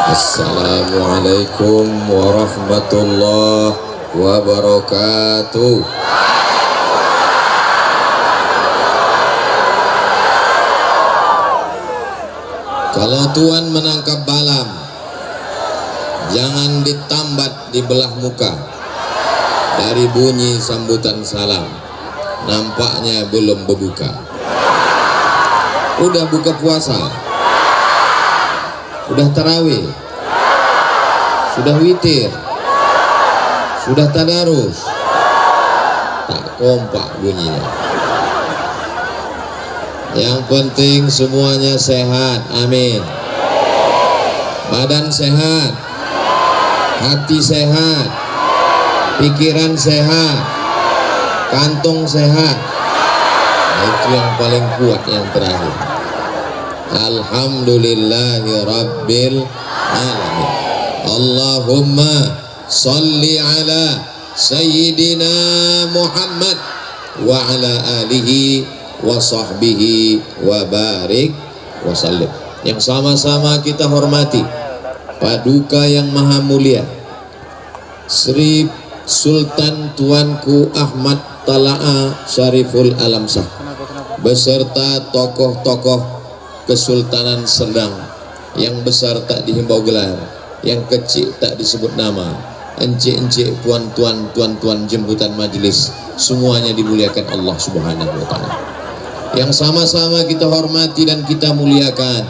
Assalamualaikum warahmatullahi wabarakatuh. Kalau Tuhan menangkap balam, jangan ditambat di belah muka. Dari bunyi sambutan salam, nampaknya belum berbuka. Udah buka puasa, udah tarawih, sudah witir, sudah tadarus, tak kompak bunyinya. Yang penting semuanya sehat, amin. Badan sehat, hati sehat, pikiran sehat, kantong sehat. Nah, itu yang paling kuat, yang terakhir. Alhamdulillahi Rabbil Alamin. Allahumma salli ala Sayyidina Muhammad wa ala alihi wa sahbihi wa barik wa sallim. Yang sama-sama kita hormati Paduka yang Maha Mulia Sri Sultan Tuanku Ahmad Tala'a Syariful Alamsah beserta tokoh-tokoh Kesultanan Serdang. Yang besar tak dihimbau gelar, yang kecil tak disebut nama, encik-encik, puan-tuan, tuan-tuan jemputan majelis, semuanya dimuliakan Allah Subhanahu wa Ta'ala. Yang sama-sama kita hormati dan kita muliakan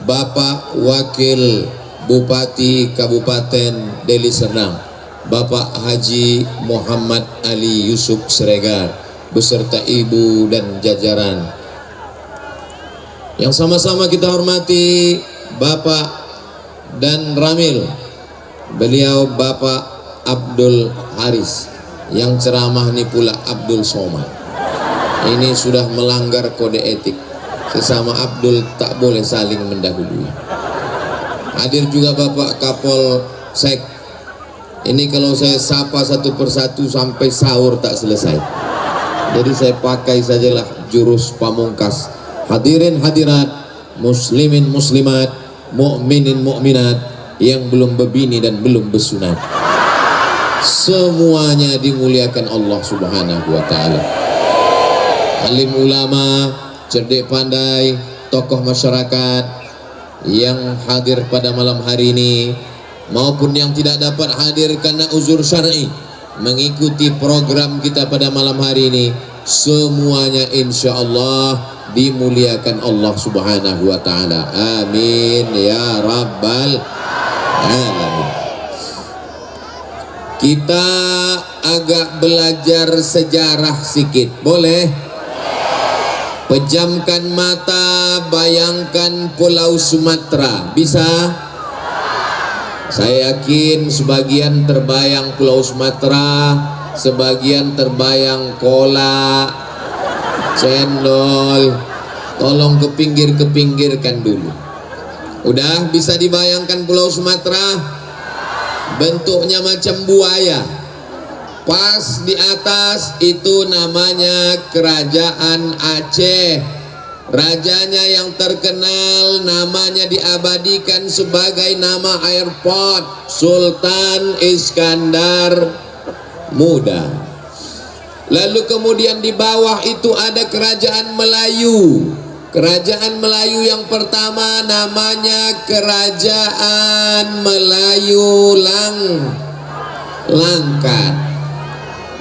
Bapak Wakil Bupati Kabupaten Deli Serdang, Bapak Haji Muhammad Ali Yusuf Siregar beserta ibu dan jajaran. Yang sama-sama kita hormati Bapak dan Ramil, beliau Bapak Abdul Haris, yang ceramah ini pula Abdul Somad. Ini sudah melanggar kode etik, sesama Abdul tak boleh saling mendahului. Hadir juga Bapak Kapolsek. Ini kalau saya sapa satu persatu sampai sahur tak selesai, jadi saya pakai sajalah jurus pamungkas. Hadirin hadirat, muslimin muslimat, mukminin mukminat yang belum berbini dan belum bersunat, semuanya dimuliakan Allah Subhanahu wa Ta'ala. Alim ulama, cerdik pandai, tokoh masyarakat yang hadir pada malam hari ini maupun yang tidak dapat hadir karena uzur syar'i mengikuti program kita pada malam hari ini, semuanya insya Allah dimuliakan Allah Subhanahu wa Ta'ala. Amin ya Rabbal Alamin. Kita agak belajar sejarah sedikit, boleh? Pejamkan mata, bayangkan Pulau Sumatera, bisa? Saya yakin sebagian terbayang Pulau Sumatera, sebagian terbayang kolak, cendol. Tolong kepinggirkan dulu. Udah bisa dibayangkan Pulau Sumatera? Bentuknya macam buaya. Pas di atas itu namanya Kerajaan Aceh. Rajanya yang terkenal namanya diabadikan sebagai nama airport, Sultan Iskandar Muda. Lalu kemudian di bawah itu ada Kerajaan Melayu. Kerajaan Melayu yang pertama namanya Kerajaan Melayu Langkat.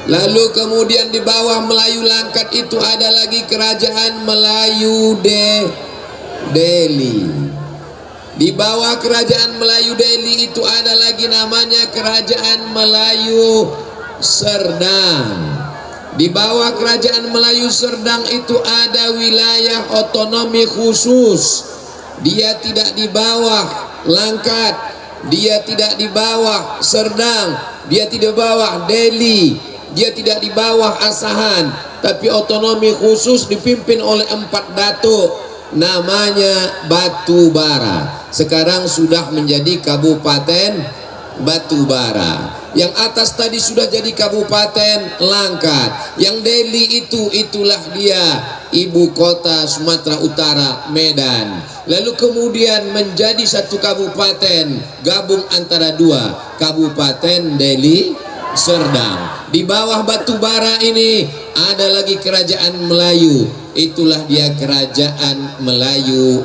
Lalu kemudian di bawah Melayu Langkat itu ada lagi Kerajaan Melayu Delhi. Di bawah Kerajaan Melayu Delhi itu ada lagi namanya Kerajaan Melayu Serdang. Di bawah Kerajaan Melayu Serdang itu ada wilayah otonomi khusus. Dia tidak di bawah Langkat, dia tidak di bawah Serdang, dia tidak di bawah Delhi, dia tidak di bawah Asahan, tapi otonomi khusus dipimpin oleh 4 datuk, namanya Batubara. Sekarang sudah menjadi Kabupaten Batubara. Yang atas tadi sudah jadi Kabupaten Langkat. Yang Deli itulah dia ibu kota Sumatera Utara, Medan. Lalu kemudian menjadi satu kabupaten, gabung antara dua, Kabupaten Deli Serdang. Di bawah Batubara ini ada lagi kerajaan Melayu. Itulah dia Kerajaan Melayu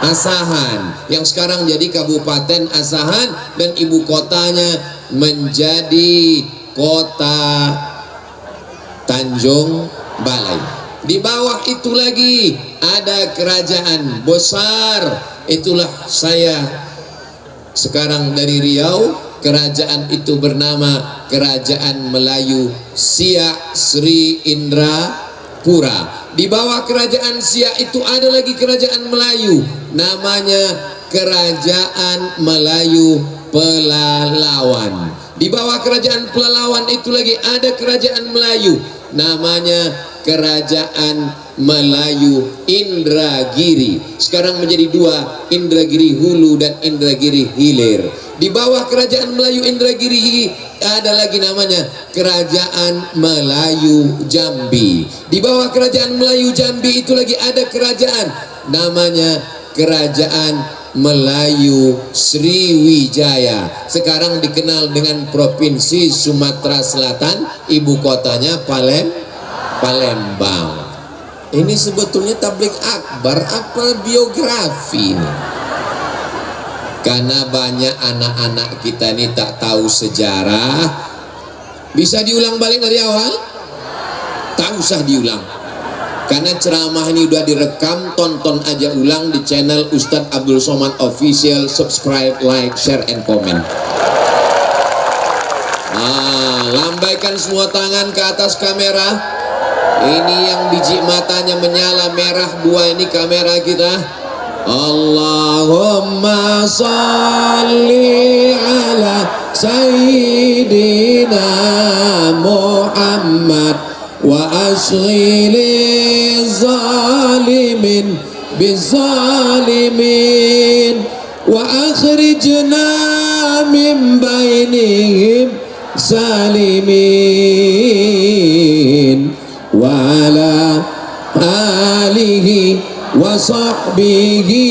Asahan, yang sekarang jadi Kabupaten Asahan, dan ibu kotanya menjadi kota Tanjung Balai. Di bawah itu lagi ada kerajaan besar, itulah saya sekarang dari Riau. Kerajaan itu bernama Kerajaan Melayu Siak Sri Indrapura. Di bawah kerajaan Siak itu ada lagi kerajaan Melayu, namanya Kerajaan Melayu Pelalawan. Di bawah kerajaan Pelalawan itu lagi ada kerajaan Melayu, namanya Kerajaan Melayu Indragiri. Sekarang menjadi dua, Indragiri Hulu dan Indragiri Hilir. Di bawah kerajaan Melayu Indragiri ada lagi namanya Kerajaan Melayu Jambi. Di bawah kerajaan Melayu Jambi itu lagi ada kerajaan namanya Kerajaan Melayu Sriwijaya. Sekarang dikenal dengan Provinsi Sumatera Selatan, ibu kotanya Palembang. Ini sebetulnya tablik akbar apa biografi ini? Karena banyak anak-anak kita ini tak tahu sejarah. Bisa diulang balik dari awal? Tak usah diulang. Karena ceramah ini udah direkam, tonton aja ulang di channel Ustadz Abdul Somad Official. Subscribe, like, share, and comment. Lambaikan semua tangan ke atas kamera. Ini yang biji matanya menyala merah dua ini kamera kita. Allahumma salli ala Sayyidina Muhammad wa ashghili zalimin bizalimin wa akhrijna min bainihim salimin wa ala alihi wa sahbihi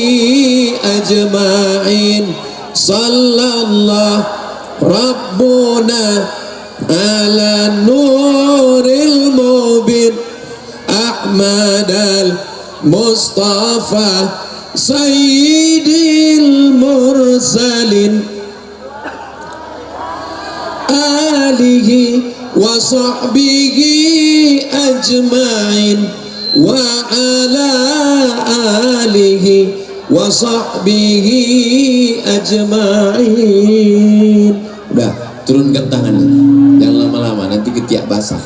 ajma'in. Sallallahu Rabbuna ala nuril mubin Ahmad al-Mustafa Sayyidil Mursalin alihi wa sahbihi ajma'in wa ala alihi wa sahbihi ajma'in. Udah, turunkan tangan, jangan lama-lama nanti ketiak basah.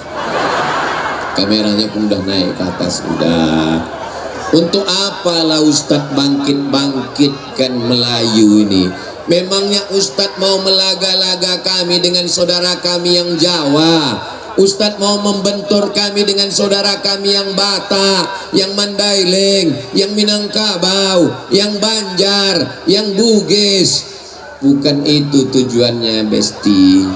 Kameranya pun udah naik ke atas. Udah. Untuk apalah Ustadz bangkit-bangkitkan Melayu ini? Memangnya Ustadz mau melaga-laga kami dengan saudara kami yang Jawa? Ustadz mau membentur kami dengan saudara kami yang Batak, yang Mandailing, yang Minangkabau, yang Banjar, yang Bugis. Bukan itu tujuannya, Besti.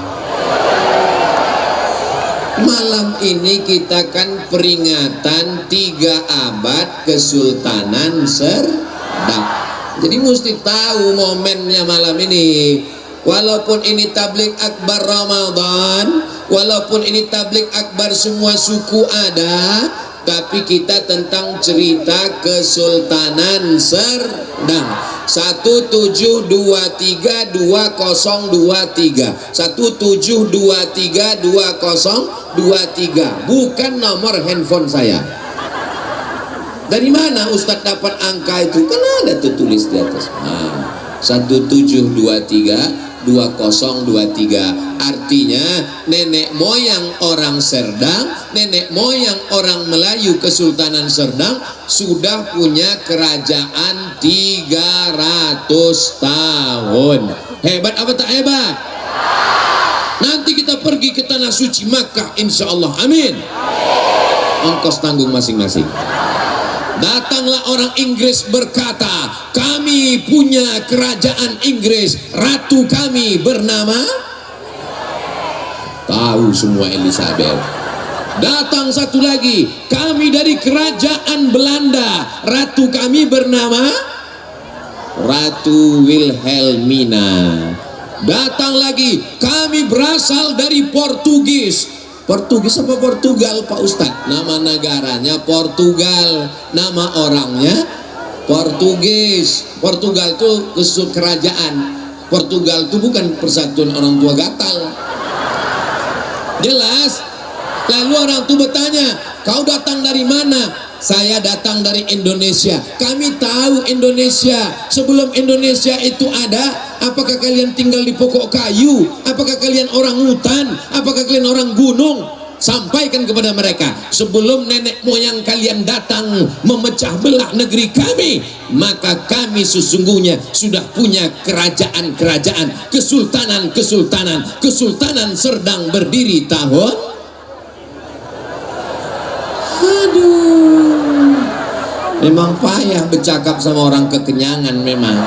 Malam ini kita kan peringatan 3 abad Kesultanan Serdang. Jadi mesti tahu momennya malam ini. Walaupun ini tablik akbar Ramadan, walaupun ini tablik akbar semua suku ada, tapi kita tentang cerita Kesultanan Serdang. 1723 2023 1723 2023, bukan nomor handphone saya. Dari mana Ustadz dapat angka itu? Kan ada tertulis di atas. 1723 2023, artinya nenek moyang orang Serdang, nenek moyang orang Melayu Kesultanan Serdang sudah punya kerajaan 300 tahun. Hebat apa tak hebat? Nanti kita pergi ke tanah suci Makkah insya Allah, amin. Ongkos tanggung masing-masing. Datanglah orang Inggris berkata, kami punya kerajaan Inggris, ratu kami bernama, tahu semua Elizabeth. Datang satu lagi, kami dari kerajaan Belanda, ratu kami bernama Ratu Wilhelmina. Datang lagi, kami berasal dari Portugis. Portugis apa Portugal Pak Ustadz? Nama negaranya Portugal, nama orangnya Portugis. Portugal itu kerajaan. Portugal itu bukan persatuan orang tua gatal. Jelas? Lalu orang itu bertanya, kau datang dari mana? Saya datang dari Indonesia. Kami tahu Indonesia. Sebelum Indonesia itu ada, apakah kalian tinggal di pokok kayu? Apakah kalian orang hutan? Apakah kalian orang gunung? Sampaikan kepada mereka, sebelum nenek moyang kalian datang memecah belah negeri kami, maka kami sesungguhnya sudah punya kerajaan-kerajaan, kesultanan-kesultanan. Kesultanan Serdang berdiri tahun, aduh, memang payah bercakap sama orang kekenyangan memang.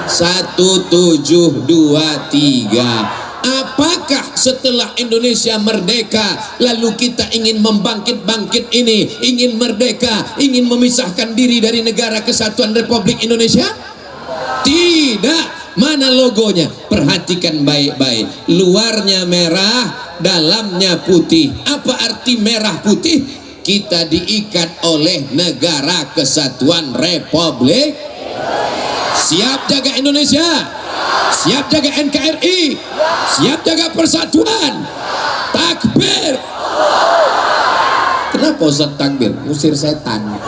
1, 7, 2, 3. Apakah setelah Indonesia merdeka lalu kita ingin membangkit-bangkit ini, ingin merdeka, ingin memisahkan diri dari negara kesatuan Republik Indonesia? Tidak. Mana logonya? Perhatikan baik-baik. Luarnya merah, dalamnya putih. Apa arti merah putih? Kita diikat oleh negara kesatuan Republik. Siap jaga Indonesia? Siap jaga NKRI? Siap jaga persatuan? Takbir! Kenapa Ustaz takbir? Musir setan.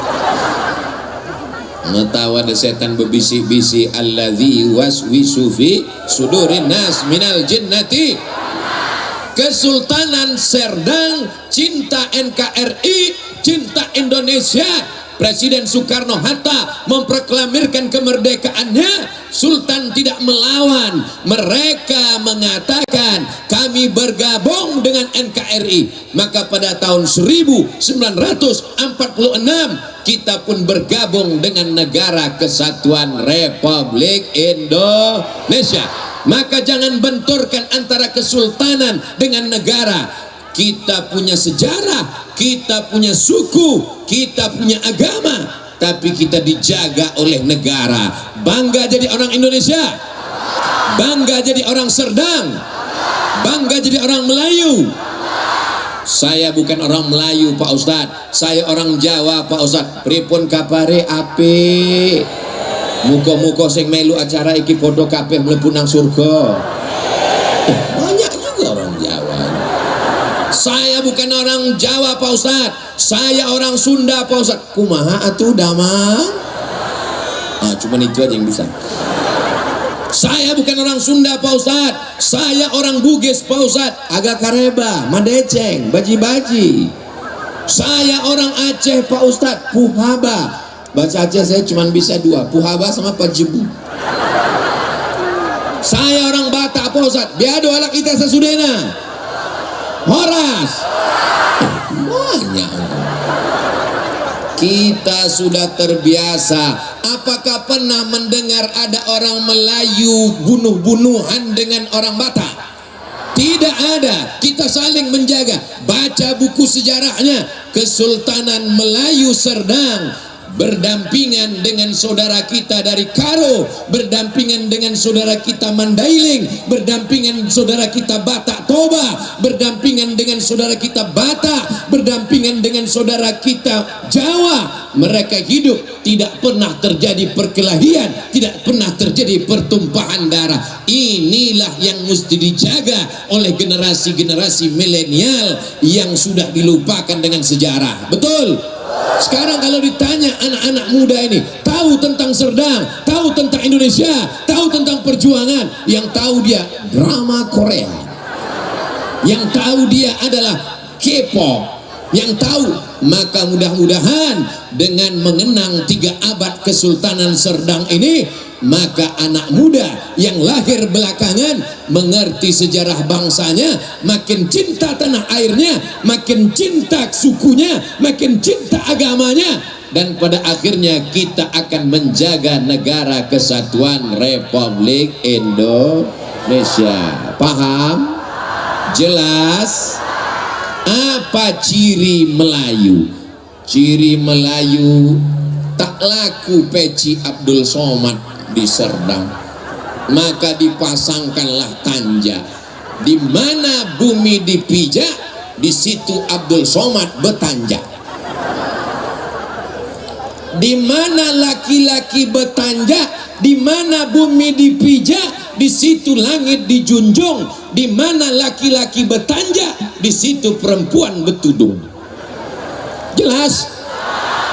Tahu ada setan berbisik-bisik, alladzi waswisu fi sudurin nas minal jinnati. Kesultanan Serdang, cinta NKRI, cinta Indonesia. Presiden Soekarno-Hatta memproklamirkan kemerdekaannya. Sultan tidak melawan. Mereka mengatakan kami bergabung dengan NKRI. Maka pada tahun 1946 kita pun bergabung dengan Negara Kesatuan Republik Indonesia. Maka jangan benturkan antara kesultanan dengan negara. Kita punya sejarah, kita punya suku, kita punya agama, tapi kita dijaga oleh negara. Bangga jadi orang Indonesia, bangga jadi orang Serdang, bangga jadi orang Melayu. Saya bukan orang Melayu Pak Ustadz, saya orang Jawa Pak Ustadz. Pripun kapare ape? Muka-muka sing melu acara iki podo kabeh mlebu nang surga. Banyak juga orang Jawa. Saya bukan orang Jawa Pak Ustadz, saya orang Sunda Pak Ustadz. Kumaha atuh damang? Cuman itu aja yang bisa. Saya bukan orang Sunda Pak Ustadz, saya orang Bugis Pak Ustadz. Agak kareba, madeceng, baji-baji. Saya orang Aceh Pak Ustadz, Puhaba. Bahasa Aceh saya cuma bisa 2, Puhaba sama Pajebu. Saya orang Batak Pak Ustadz, biado alak kita sesudena. Horas. Banyak. Kita sudah terbiasa. Apakah pernah mendengar ada orang Melayu bunuh-bunuhan dengan orang Batak? Tidak ada. Kita saling menjaga. Baca buku sejarahnya. Kesultanan Melayu Serdang berdampingan dengan saudara kita dari Karo, berdampingan dengan saudara kita Mandailing, berdampingan saudara kita Batak Toba, berdampingan dengan saudara kita Batak, berdampingan dengan saudara kita Jawa. Mereka hidup, tidak pernah terjadi perkelahian, tidak pernah terjadi pertumpahan darah. Inilah yang mesti dijaga oleh generasi-generasi milenial yang sudah dilupakan dengan sejarah. Betul? Sekarang kalau ditanya anak-anak muda ini, tahu tentang Serdang, tahu tentang Indonesia, tahu tentang perjuangan, yang tahu dia drama Korea, yang tahu dia adalah K-pop, yang tahu. Maka mudah-mudahan dengan mengenang 3 abad Kesultanan Serdang ini, maka anak muda yang lahir belakangan mengerti sejarah bangsanya, makin cinta tanah airnya, makin cinta sukunya, makin cinta agamanya. dan pada akhirnya kita akan menjaga negara kesatuan Republik Indonesia. Paham? Jelas? Apa ciri Melayu? Ciri Melayu tak laku peci Abdul Somad di Serdang, maka dipasangkanlah tanja. Di mana bumi dipijak, di situ Abdul Somad bertanja. Di mana laki-laki bertanja, di mana bumi dipijak, di situ langit dijunjung. Di mana laki-laki bertanja, di situ perempuan bertudung. Jelas?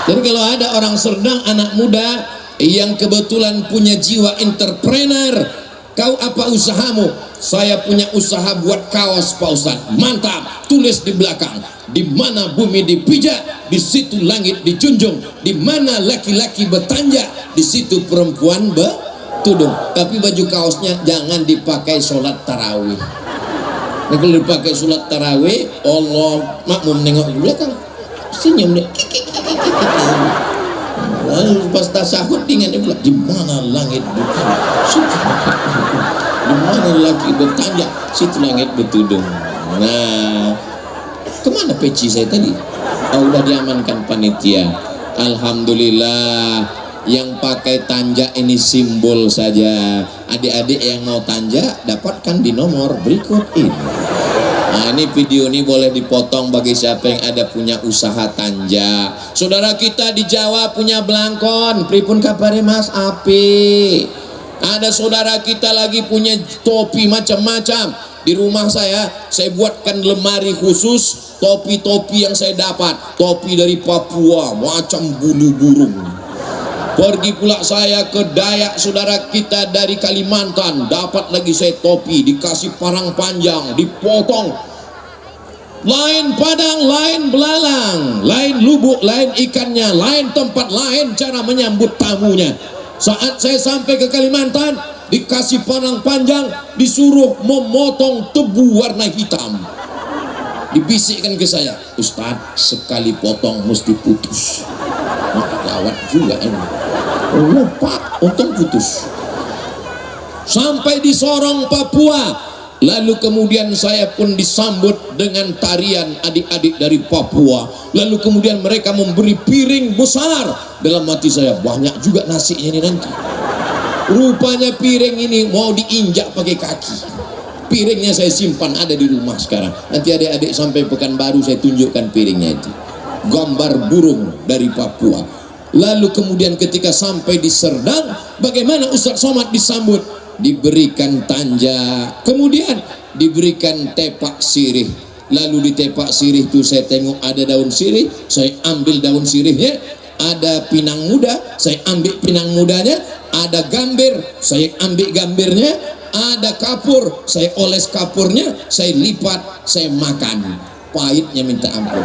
Jadi kalau ada orang Serdang, anak muda yang kebetulan punya jiwa entrepreneur, kau apa usahamu? Saya punya usaha buat kaos Pak Ustadz. Mantap, tulis di belakang. Di mana bumi dipijak, di situ langit dijunjung. Di mana laki-laki bertanja, di situ perempuan bertudung. Tapi baju kaosnya jangan dipakai sholat tarawih. Nah, kalau dipakai sholat tarawih, Allah makmum nengok ke belakang, senyum deh. Lalu pas tasahud ingatnya pula, di mana langit di mana laki bertanya, situ langit bertudung. Nah, kemana peci saya tadi? Oh, udah diamankan panitia. Alhamdulillah, yang pakai tanja ini simbol saja. Adik-adik yang mau tanja, dapatkan di nomor berikut ini. Nah, ini video ini boleh dipotong bagi siapa yang ada punya usaha tanja. Saudara kita di Jawa punya belangkon, pripun kabare Mas? Api. Ada saudara kita lagi punya topi macam-macam. Di rumah saya buatkan lemari khusus topi-topi yang saya dapat. Topi dari Papua, macam bulu burung. Pergi pula saya ke Dayak, saudara kita dari Kalimantan, dapat lagi saya topi, dikasih parang panjang, dipotong. Lain padang, lain belalang, lain lubuk, lain ikannya, lain tempat, lain cara menyambut tamunya. Saat saya sampai ke Kalimantan, dikasih parang panjang, disuruh memotong tebu warna hitam. Dibisikkan ke saya, Ustadz, sekali potong mesti putus. Gawat juga ini. Lupa, untung putus. Sampai di Sorong, Papua. Lalu kemudian saya pun disambut dengan tarian adik-adik dari Papua. Lalu kemudian mereka memberi piring besar. Dalam hati saya, banyak juga nasinya ini nanti. Rupanya piring ini mau diinjak pakai kaki. Piringnya saya simpan ada di rumah sekarang. Nanti adik-adik sampai Pekanbaru saya tunjukkan piringnya itu. Gambar burung dari Papua. Lalu kemudian ketika sampai di Serdang, bagaimana Ustadz Somad disambut? Diberikan tanja, kemudian diberikan tepak sirih. Lalu di tepak sirih itu saya tengok ada daun sirih, saya ambil daun sirihnya. Ada pinang muda, saya ambil pinang mudanya. Ada gambir, saya ambil gambirnya. Ada kapur, saya oles kapurnya, saya lipat, saya makan. Pahitnya minta ampun.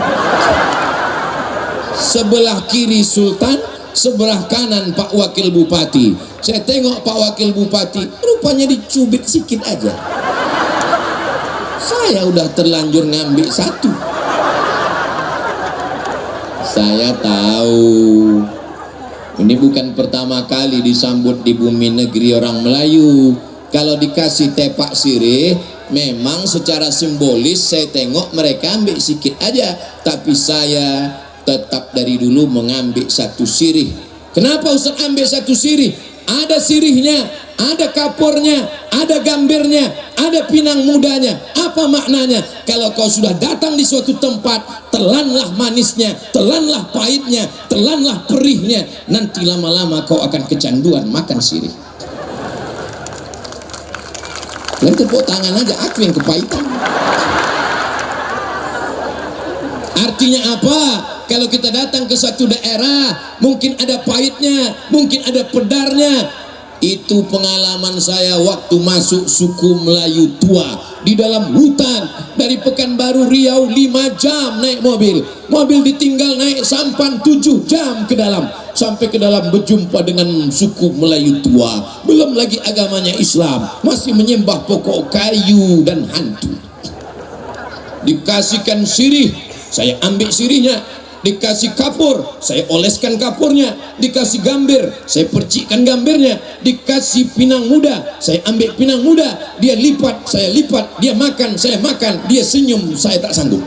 Sebelah kiri Sultan, sebelah kanan Pak Wakil Bupati. Saya tengok Pak Wakil Bupati, rupanya dicubit sedikit aja. Saya udah terlanjur ngambil satu. Saya tahu ini bukan pertama kali disambut di bumi negeri orang Melayu. Kalau dikasih tepak sirih, memang secara simbolis saya tengok mereka ambil sedikit aja, tapi saya tetap dari dulu mengambil satu sirih. Kenapa Ustaz ambil satu sirih? Ada sirihnya, ada kapurnya, ada gambirnya, ada pinang mudanya. Apa maknanya? Kalau kau sudah datang di suatu tempat, telanlah manisnya, telanlah pahitnya, telanlah perihnya. Nanti lama-lama kau akan kecanduan makan sirih. Kalian tepuk tangan aja, aku yang kepahitan. Artinya apa? Kalau kita datang ke satu daerah, mungkin ada pahitnya, mungkin ada pedarnya. Itu pengalaman saya waktu masuk suku Melayu tua di dalam hutan. Dari Pekanbaru Riau 5 jam naik mobil. Mobil ditinggal naik sampan 7 jam ke dalam. Sampai ke dalam berjumpa dengan suku Melayu tua. Belum lagi agamanya Islam, masih menyembah pokok kayu dan hantu. Dikasihkan sirih, saya ambil sirihnya. dikasih kapur, saya oleskan kapurnya, dikasih gambir, saya percikkan gambirnya, dikasih pinang muda, saya ambil pinang muda, dia lipat, saya lipat, dia makan, saya makan, dia senyum, saya tak sanggup.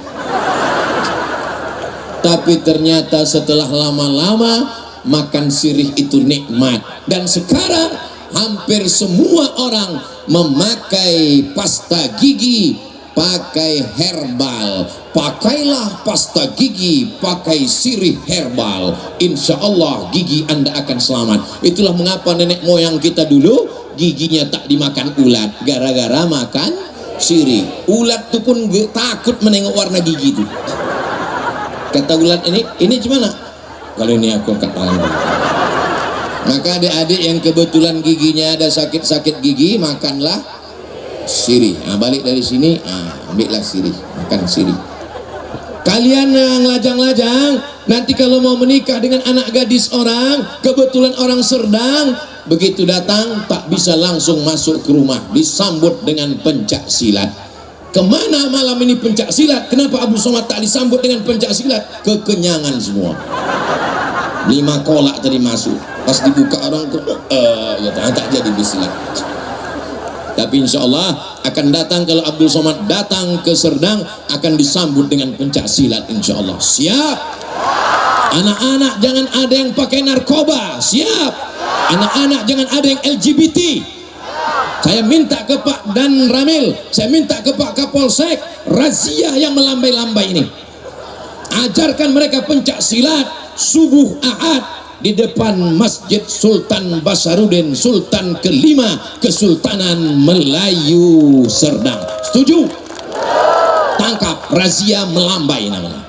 Tapi ternyata setelah lama-lama makan sirih itu nikmat, dan sekarang hampir semua orang memakai pasta gigi, pakai herbal. Pakailah pasta gigi, pakai sirih herbal, insya Allah gigi Anda akan selamat. Itulah mengapa nenek moyang kita dulu giginya tak dimakan ulat, gara-gara makan sirih. Ulat itu pun takut menengok warna gigi itu. Kata ulat, ini gimana? Kalau ini aku angkat tangan. Maka adik-adik yang kebetulan giginya ada sakit-sakit gigi, makanlah sirih. Nah, balik dari sini, ambillah sirih, makan sirih. Kalian yang lajang-lajang, nanti kalau mau menikah dengan anak gadis orang, kebetulan orang Serdang, begitu datang tak bisa langsung masuk ke rumah, disambut dengan pencak silat. Kemana malam ini pencak silat? Kenapa Abu Somad tak disambut dengan pencak silat? Kekenyangan semua. 5 kolak tadi masuk, pas dibuka orang tak jadi bersilat. Tapi insya Allah akan datang, kalau Abdul Somad datang ke Serdang akan disambut dengan pencak silat insya Allah. Siap? Anak-anak jangan ada yang pakai narkoba. Siap? Anak-anak jangan ada yang LGBT. Saya minta ke Pak Dan Ramil, saya minta ke Pak Kapolsek, razia yang melambai-lambai ini. Ajarkan mereka pencak silat subuh Ahad di depan Masjid Sultan Basaruddin, Sultan kelima Kesultanan Melayu Serdang. Setuju? Tangkap, razia melambai namanya.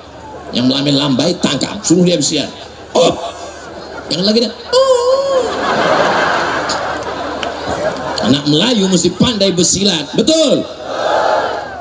Yang melambai-lambai tangkap, suruh dia bersiar. Oh, jangan lagi dah. Oh. Anak Melayu mesti pandai bersilat, betul?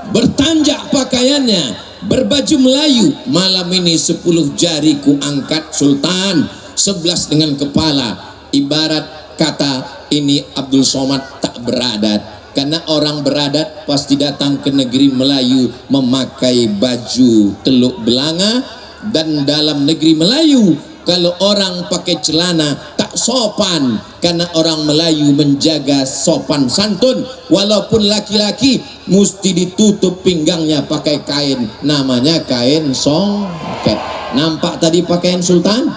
Bertanjak pakaiannya, berbaju Melayu. Malam ini 10 jari ku angkat Sultan, 11 dengan kepala. Ibarat kata ini Abdul Somad tak beradat, karena orang beradat pasti datang ke negeri Melayu memakai baju teluk belanga. Dan dalam negeri Melayu kalau orang pakai celana tak sopan, karena orang Melayu menjaga sopan santun. Walaupun laki-laki mesti ditutup pinggangnya pakai kain, namanya kain songket. Nampak tadi pakaian Sultan?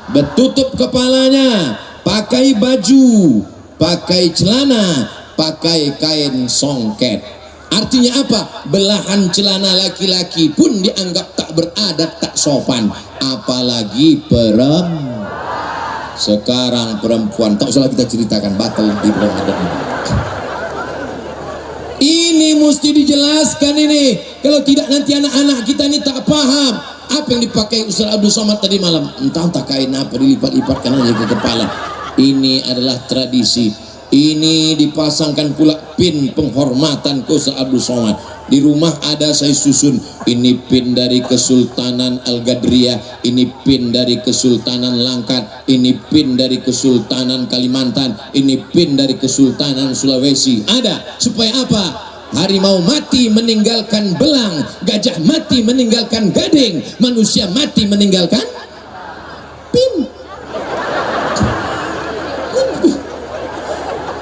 Bertutup kepalanya, pakai baju, pakai celana, pakai kain songket. Artinya apa? Belahan celana laki-laki pun dianggap tak beradat, tak sopan, apalagi perempuan. Sekarang perempuan tak usah kita ceritakan, batal di Ramadan. Ini mesti dijelaskan ini, kalau tidak nanti anak-anak kita ini tak paham. Apa yang dipakai Ustaz Abdul Somad tadi malam? Entah kain apa, dilipat-lipatkan aja ke kepala. Ini adalah tradisi. Ini dipasangkan pula pin penghormatan ke Ustaz Abdul Somad. Di rumah ada saya susun, ini pin dari Kesultanan Al-Gadriyah, ini pin dari Kesultanan Langkat, ini pin dari Kesultanan Kalimantan, ini pin dari Kesultanan Sulawesi. Ada supaya apa? Harimau mati meninggalkan belang, gajah mati meninggalkan gading, manusia mati meninggalkan pin.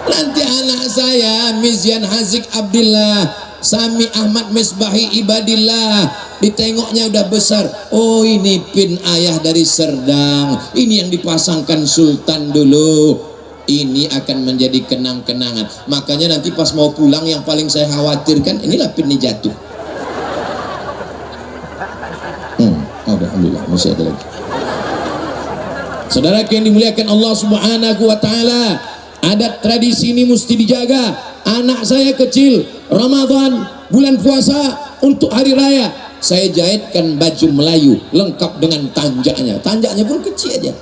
Nanti anak saya Mizyan Hazik Abdillah, Sami Ahmad Misbahi Ibadillah, ditengoknya udah besar, oh ini pin ayah dari Serdang, ini yang dipasangkan Sultan dulu. Ini akan menjadi kenang-kenangan. Makanya nanti pas mau pulang yang paling saya khawatirkan, inilah pinnya jatuh. Alhamdulillah masih ada lagi. Saudara yang dimuliakan Allah Subhanahu wa taala, adat tradisi ini mesti dijaga. Anak saya kecil, Ramadan, bulan puasa, untuk hari raya, saya jahitkan baju Melayu lengkap dengan tanjaknya. Tanjaknya pun kecil aja.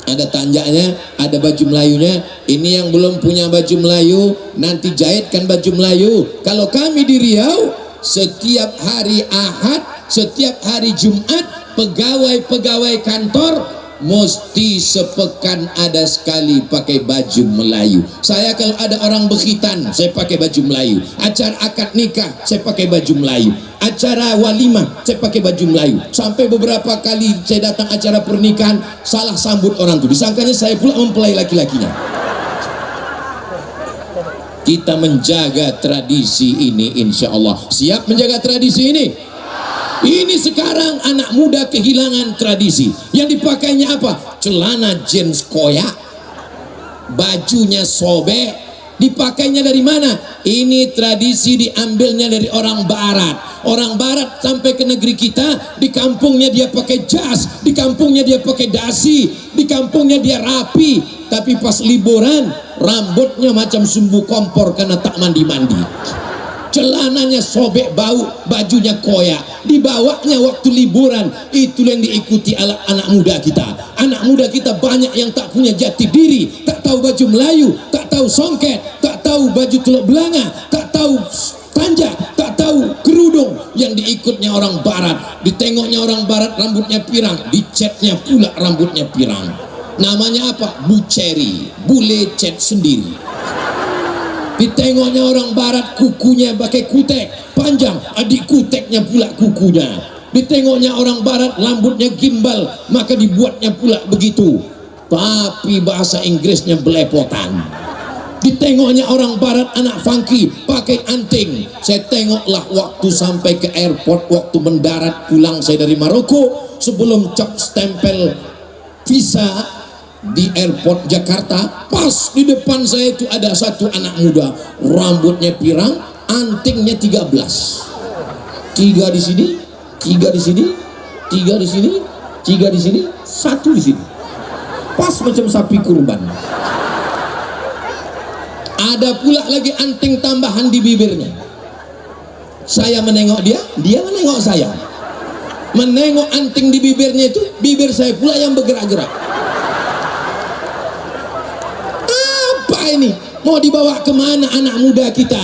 Ada tanjaknya, ada baju Melayunya. Ini yang belum punya baju Melayu, nanti jahitkan baju Melayu. Kalau kami di Riau, setiap hari Ahad, setiap hari Jumat, pegawai-pegawai kantor mesti sepekan ada sekali pakai baju Melayu. Saya kalau ada orang berkhitan, saya pakai baju Melayu. Acara akad nikah, saya pakai baju Melayu. Acara walimah, saya pakai baju Melayu. Sampai beberapa kali saya datang acara pernikahan, salah sambut orang tuh, disangkanya saya pula mempelai laki-lakinya. Kita menjaga tradisi ini, insya Allah. Siap menjaga tradisi ini? Ini sekarang anak muda kehilangan tradisi. Yang dipakainya apa? Celana jeans koyak, bajunya sobek. Dipakainya dari mana? Ini tradisi diambilnya dari orang barat. Orang barat sampai ke negeri kita, di kampungnya dia pakai jas, di kampungnya dia pakai dasi, di kampungnya dia rapi. Tapi pas liburan, rambutnya macam sumbu kompor karena tak mandi-mandi. Celananya sobek bau, bajunya koyak, dibawanya waktu liburan. Itu yang diikuti anak muda kita. Anak muda kita banyak yang tak punya jati diri, tak tahu baju Melayu, tak tahu songket, tak tahu baju teluk belanga, tak tahu tanjak, tak tahu kerudung. Yang diikutnya orang barat. Ditengoknya orang barat rambutnya pirang, dicatnya pula rambutnya pirang. Namanya apa? Buceri, bule cat sendiri. Ditengoknya orang barat kukunya pakai kutek panjang, adik kuteknya pula kukunya. Ditengoknya orang barat rambutnya gimbal, maka dibuatnya pula begitu. Tapi bahasa Inggrisnya belepotan. Ditengoknya orang barat anak funky pakai anting. Saya tengoklah waktu sampai ke airport, waktu mendarat pulang saya dari Maroko, sebelum cap stempel visa di airport Jakarta, pas di depan saya itu ada satu anak muda, rambutnya pirang, antingnya 13. 3 di sini, 3 di sini, 3 di sini, 3 di sini, 1 di sini. Pas macam sapi kurban. Ada pula lagi anting tambahan di bibirnya. Saya menengok dia, dia menengok saya. Menengok anting di bibirnya itu, bibir saya pula yang bergerak-gerak. Ini mau dibawa kemana anak muda kita?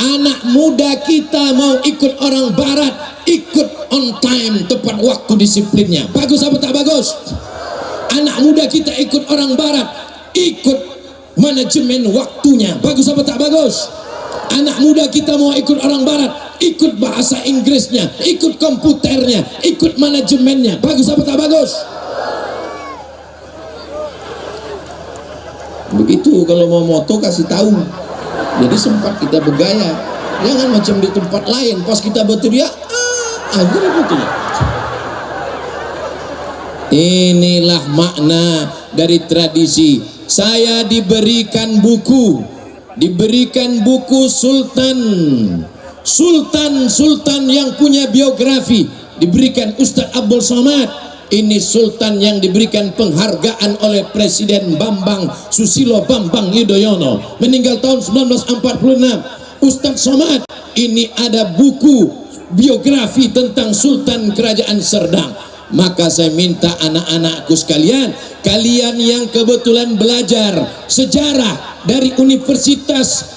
Anak muda kita mau ikut orang barat, ikut on time, tepat waktu disiplinnya. Bagus apa tak bagus? Anak muda kita ikut orang barat, ikut manajemen waktunya. Bagus apa tak bagus? Anak muda kita mau ikut orang barat, ikut bahasa Inggrisnya, ikut komputernya, ikut manajemennya. Bagus apa tak bagus? Begitu kalau mau moto kasih tahu. Jadi sempat kita bergaya. Jangan macam di tempat lain pas kita berteriak agar betul. Inilah makna dari tradisi. Saya diberikan buku Sultan yang punya biografi, diberikan Ustadz Abdul Somad. Ini sultan yang diberikan penghargaan oleh Presiden Bambang Susilo Bambang Yudhoyono, meninggal tahun 1946. Ustadz Somad ini ada buku biografi tentang Sultan Kerajaan Serdang. Maka saya minta anak-anakku sekalian, kalian yang kebetulan belajar sejarah dari Universitas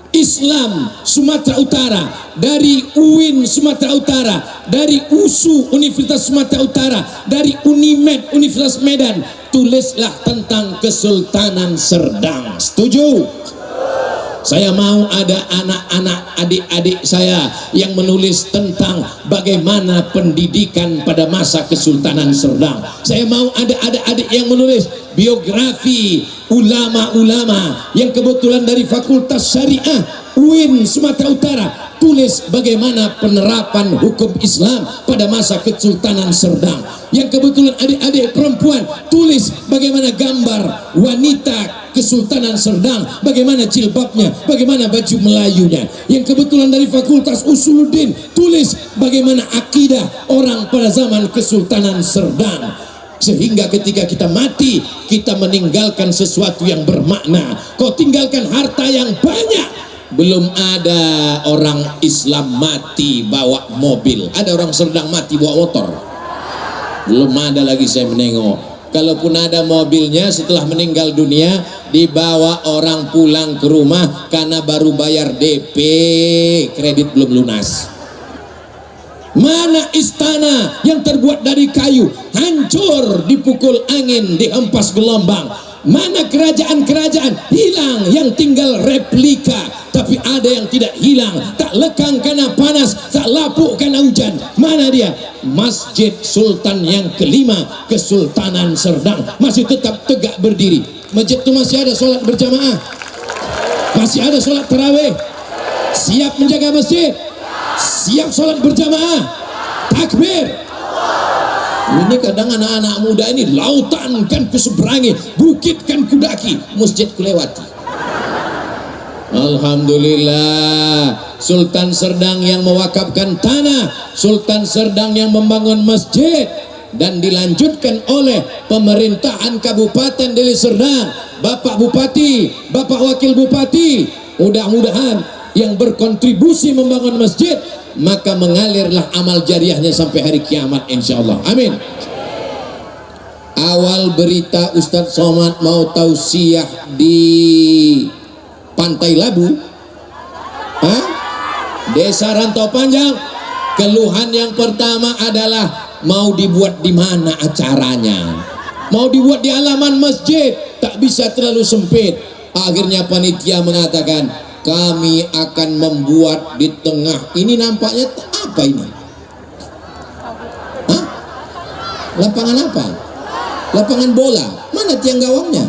Islam Sumatera Utara, dari UIN Sumatera Utara, dari USU Universitas Sumatera Utara, dari UNIMED Universitas Medan, tulislah tentang Kesultanan Serdang. Setuju? Saya mau ada anak-anak adik-adik saya yang menulis tentang bagaimana pendidikan pada masa Kesultanan Serdang. Saya mau ada adik-adik yang menulis biografi ulama-ulama yang kebetulan dari Fakultas Syariah UIN Sumatera Utara, tulis bagaimana penerapan hukum Islam pada masa Kesultanan Serdang. Yang kebetulan adik-adik perempuan, tulis bagaimana gambar wanita Kesultanan Serdang, bagaimana jilbabnya, bagaimana baju Melayunya. Yang kebetulan dari Fakultas Usuluddin, tulis bagaimana akidah orang pada zaman Kesultanan Serdang. Sehingga ketika kita mati, kita meninggalkan sesuatu yang bermakna. Kau tinggalkan harta yang banyak. Belum ada orang Islam mati bawa mobil. Ada orang Serdang mati bawa motor? Belum ada lagi saya menengok. Kalaupun ada mobilnya, setelah meninggal dunia dibawa orang pulang ke rumah karena baru bayar DP, kredit belum lunas. Mana istana yang terbuat dari kayu, hancur dipukul angin, dihempas gelombang? Mana kerajaan-kerajaan hilang, yang tinggal replika? Tapi ada yang tidak hilang, tak lekang karena panas, tak lapuk karena hujan. Mana dia? Masjid Sultan yang kelima, Kesultanan Serdang, masih tetap tegak berdiri. Masjid itu masih ada sholat berjamaah, masih ada sholat tarawih. Siap menjaga masjid, siap sholat berjamaah, takbir. Ini kadang anak-anak muda ini, lautan kan kuseberangi, bukit kan kudaki, masjid kulewati. Alhamdulillah, Sultan Serdang yang mewakafkan tanah, Sultan Serdang yang membangun masjid, dan dilanjutkan oleh pemerintahan Kabupaten Deli Serdang, Bapak Bupati, Bapak Wakil Bupati. Mudah-mudahan yang berkontribusi membangun masjid, maka mengalirlah amal jariahnya sampai hari kiamat insyaallah. Amin. Awal berita Ustadz Somad mau tausiah di Pantai Labu, Desa Rantau Panjang. Keluhan yang pertama adalah mau dibuat di mana acaranya? Mau dibuat di halaman masjid, tak bisa, terlalu sempit. Akhirnya panitia mengatakan, kami akan membuat di tengah. Ini nampaknya apa ini? Hah? Lapangan apa? Lapangan bola. Mana tiang gawangnya?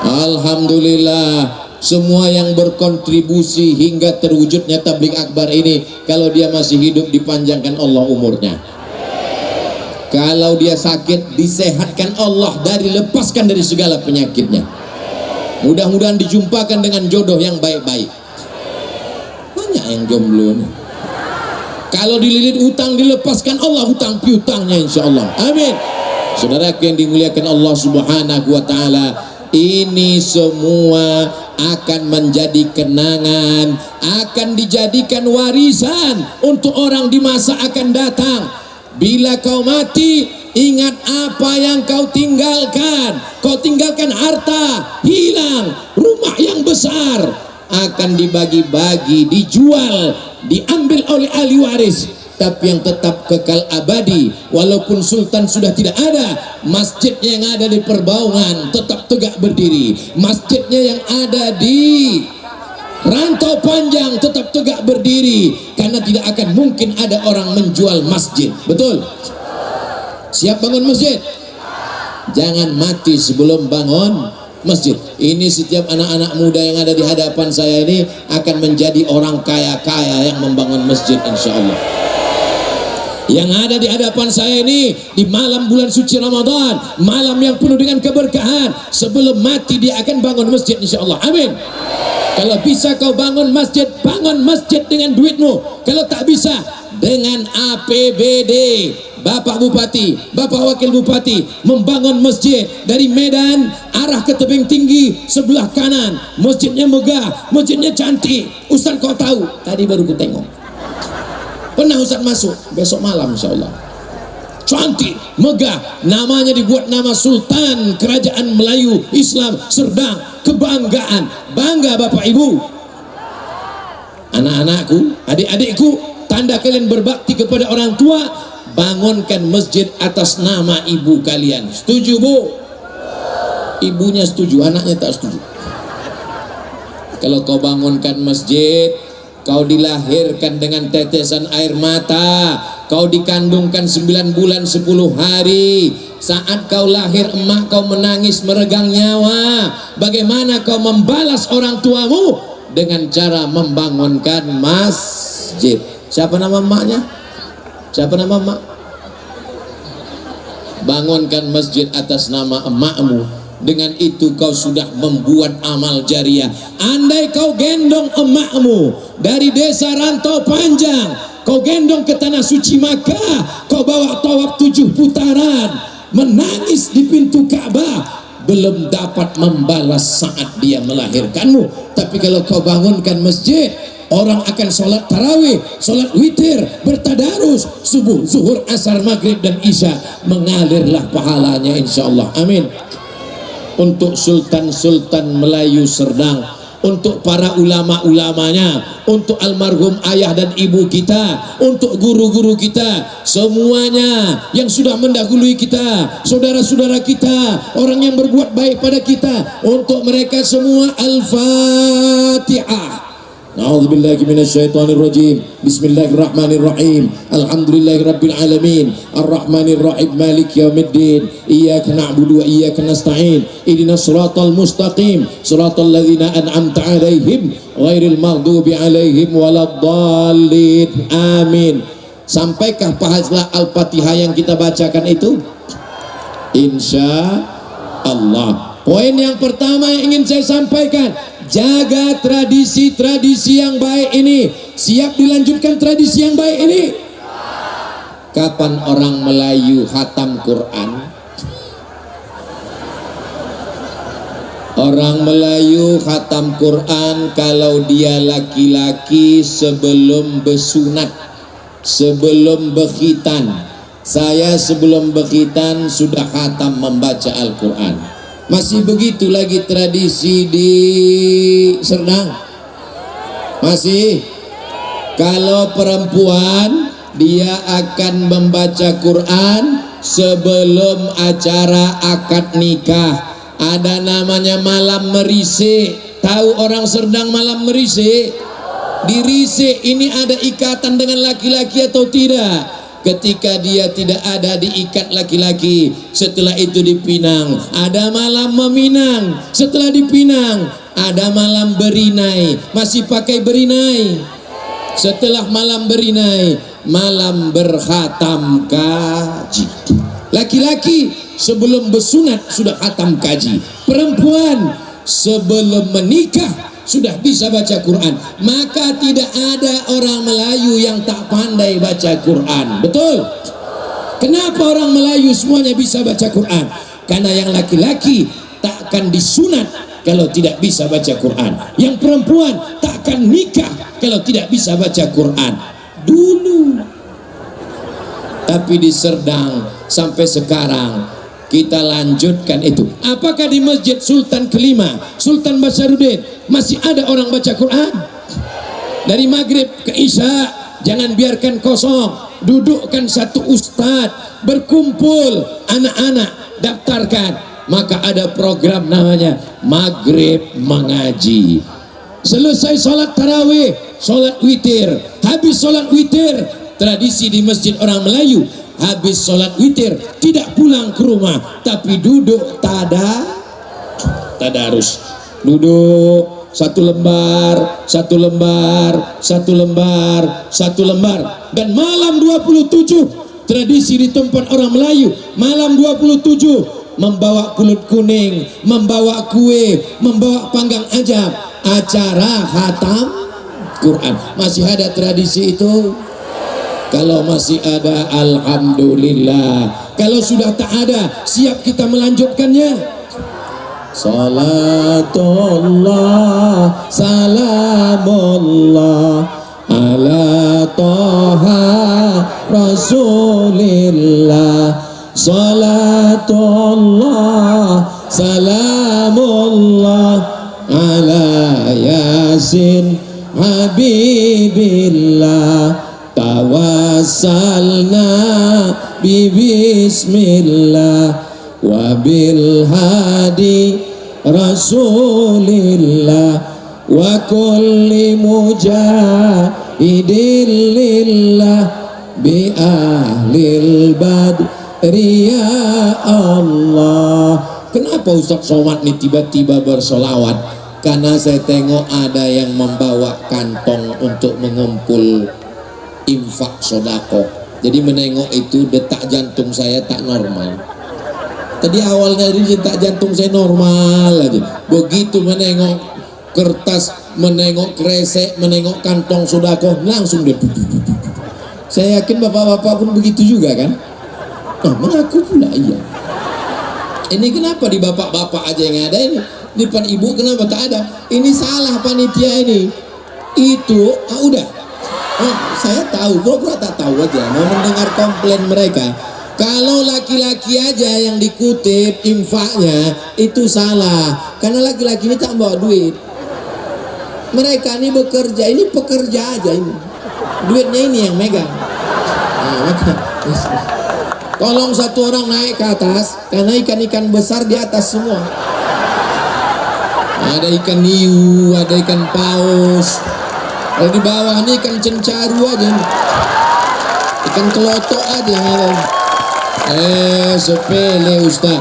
Alhamdulillah, semua yang berkontribusi hingga terwujudnya tabligh akbar ini, kalau dia masih hidup dipanjangkan Allah umurnya. Kalau dia sakit disehatkan Allah, dari lepaskan dari segala penyakitnya. Mudah-mudahan dijumpakan dengan jodoh yang baik-baik. Banyak yang jomblo nih. Kalau dililit utang dilepaskan Allah hutang piutangnya insyaallah. Amin. Saudara yang dimuliakan Allah Subhanahu wa taala, ini semua akan menjadi kenangan, akan dijadikan warisan untuk orang di masa akan datang. Bila kau mati, ingat apa yang kau tinggalkan. Kau tinggalkan harta, hilang. Rumah yang besar akan dibagi-bagi, dijual, diambil oleh ahli waris. Tapi yang tetap kekal abadi, walaupun sultan sudah tidak ada, masjidnya yang ada di Perbaungan tetap tegak berdiri. Masjidnya yang ada di Rantau Panjang tetap tegak berdiri, karena tidak akan mungkin ada orang menjual masjid. Betul? Siap bangun masjid? Jangan mati sebelum bangun masjid. Ini setiap anak-anak muda yang ada di hadapan saya ini akan menjadi orang kaya-kaya yang membangun masjid insyaallah. Yang ada di hadapan saya ini di malam bulan suci Ramadan, malam yang penuh dengan keberkahan, sebelum mati dia akan bangun masjid insyaallah. Amin. Kalau bisa kau bangun masjid dengan duitmu. Kalau tak bisa, dengan APBD. Bapak Bupati, Bapak Wakil Bupati membangun masjid dari Medan arah ke Tebing Tinggi sebelah kanan. Masjidnya megah, masjidnya cantik. Ustaz kau tahu? Tadi baru ku tengok. Pernah Ustaz masuk? Besok malam insyaallah. Cantik, megah. Namanya dibuat nama Sultan Kerajaan Melayu Islam Serdang. Kebanggaan, bangga Bapak Ibu. Anak-anakku, adik-adikku, tanda kalian berbakti kepada orang tua, bangunkan masjid atas nama ibu kalian. Setuju Bu? Ibunya setuju, anaknya tak setuju. Kalau kau bangunkan masjid, kau dilahirkan dengan tetesan air mata, kau dikandungkan 9 bulan 10 hari. Saat kau lahir emak kau menangis meregang nyawa. Bagaimana kau membalas orang tuamu? Dengan cara membangunkan masjid. Siapa nama emaknya? Siapa nama emak? Bangunkan masjid atas nama emakmu. Dengan itu kau sudah membuat amal jariah. Andai kau gendong emakmu dari desa Rantau Panjang, kau gendong ke tanah suci Makkah, kau bawa tawaf 7 putaran, menangis di pintu Ka'bah, belum dapat membalas saat dia melahirkanmu. Tapi kalau kau bangunkan masjid, orang akan sholat tarawih, sholat witir, bertadarus, subuh, zuhur, asar, maghrib, dan isya. Mengalirlah pahalanya insyaallah. Amin. Untuk Sultan-Sultan Melayu Serdang, untuk para ulama-ulamanya, untuk almarhum ayah dan ibu kita, untuk guru-guru kita, semuanya yang sudah mendahului kita, saudara-saudara kita, orang yang berbuat baik pada kita, untuk mereka semua Al-Fatihah. A'udzubillahi minasyaitonirrajim. Bismillahirrahmanirrahim. Alhamdulillahirabbil alamin. Arrahmanirrahim. Maliki yaumiddin. Iyyaka na'budu wa iyyaka nasta'in. Ihdinas siratal mustaqim. Siratal ladzina an'amta 'alaihim ghairil maghdubi 'alaihim waladdallin. Amin. Sampaikah pahala Al-Fatihah yang kita bacakan itu? Insya Allah. Poin yang pertama yang ingin saya sampaikan, jaga tradisi-tradisi yang baik ini. Siap dilanjutkan tradisi yang baik ini? Kapan orang Melayu khatam Quran? Orang Melayu khatam Quran kalau dia laki-laki sebelum bersunat, sebelum berkhitan. Saya sebelum berkhitan sudah khatam membaca Al-Quran. Masih begitu lagi tradisi di Serdang? Masih? Kalau perempuan dia akan membaca Quran sebelum acara akad nikah. Ada namanya malam merisik. Tahu orang Serdang malam merisik? Di risik ini ada ikatan dengan laki-laki atau tidak? Ketika dia tidak ada diikat laki-laki, setelah itu dipinang, ada malam meminang. Setelah dipinang, ada malam berinai. Masih pakai berinai? Setelah malam berinai, malam berkhatam kaji. Laki-laki sebelum bersunat sudah khatam kaji. Perempuan sebelum menikah sudah bisa baca Quran. Maka tidak ada orang Melayu yang tak pandai baca Quran. Betul? Kenapa orang Melayu semuanya bisa baca Quran? Karena yang laki-laki tak akan disunat kalau tidak bisa baca Quran. Yang perempuan tak akan nikah kalau tidak bisa baca Quran. Dulu. Tapi di Serdang sampai sekarang kita lanjutkan itu. Apakah di Masjid Sultan Kelima, Sultan Basaruddin, masih ada orang baca Quran? Dari maghrib ke isya, jangan biarkan kosong. Dudukkan satu ustadz, berkumpul anak-anak, daftarkan. Maka ada program namanya maghrib mengaji. Selesai sholat tarawih, sholat witir. Habis sholat witir, tradisi di masjid orang Melayu, habis sholat witir tidak pulang ke rumah tapi duduk tadarus. Duduk satu lembar, satu lembar, satu lembar, satu lembar. Dan malam 27 tradisi di tempat orang Melayu, malam 27 membawa kulit kuning, membawa kue, membawa panggang ajab, acara khatam Quran. Masih ada tradisi itu? Kalau masih ada, alhamdulillah. Kalau sudah tak ada, siap kita melanjutkannya. Salatullah, salamullah ala toha rasulillah. Salatullah, salamullah ala yasin habibillah. Tawassalna bismillah wa bil hadi rasulillah wa kulli mujahidin lillah bi ahlil badri ya Allah. Kenapa Ustaz Somad nih tiba-tiba bersolawat? Karena saya tengok ada yang membawa kantong untuk mengumpul infak sodako. Jadi menengok itu detak jantung saya tak normal. Tadi awalnya detak jantung saya normal aja. Begitu menengok kertas, menengok kresek, menengok kantong sodako, langsung dia. Saya yakin bapak-bapak pun begitu juga kan? Nah, mengaku pula iya. Ini kenapa di bapak-bapak aja yang ada ini? Di depan ibu kenapa tak ada? Ini salah panitia ini. Itu udah. Oh, saya tahu, pura-pura tak tahu aja, mau mendengar komplain mereka. Kalau laki-laki aja yang dikutip infaknya itu salah, karena laki-laki ini tak bawa duit. Mereka ini bekerja, ini pekerja aja ini. Duitnya ini yang megang. Nah, maka tolong satu orang naik ke atas, karena ikan-ikan besar di atas semua. Ada ikan hiu, ada ikan paus. Kalau di bawah ini ikan cencaru aja, ikan kelotok aja. Sepele Ustaz.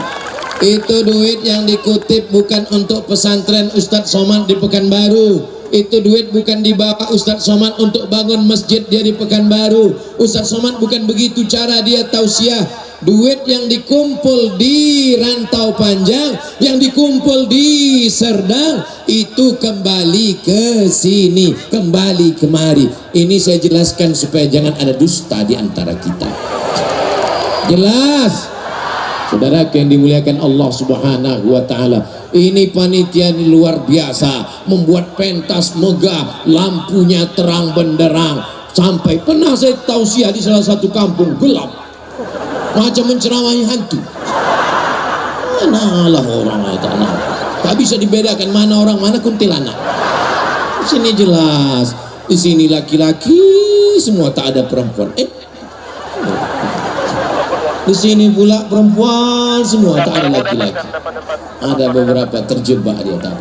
Itu duit yang dikutip bukan untuk pesantren Ustadz Somad di Pekanbaru. Itu duit bukan dibawa Ustadz Somad untuk bangun masjid dia di Pekanbaru. Ustadz Somad bukan begitu cara dia tausiah. Duit yang dikumpul di Rantau Panjang, yang dikumpul di Serdang, itu kembali ke sini, kembali kemari. Ini saya jelaskan supaya jangan ada dusta di antara kita. Jelas? Saudara yang dimuliakan Allah Subhanahu wa taala, ini panitia ini luar biasa, membuat pentas megah, lampunya terang benderang. Sampai pernah saya tausiah di salah satu kampung gelap, macam menceramahi hantu. Manalah orang itu, tak bisa dibedakan mana orang mana kuntilanak. Di sini jelas, di sini laki-laki semua, tak ada perempuan. Di sini pula perempuan semua, tak ada laki-laki. Ada beberapa terjebak di atas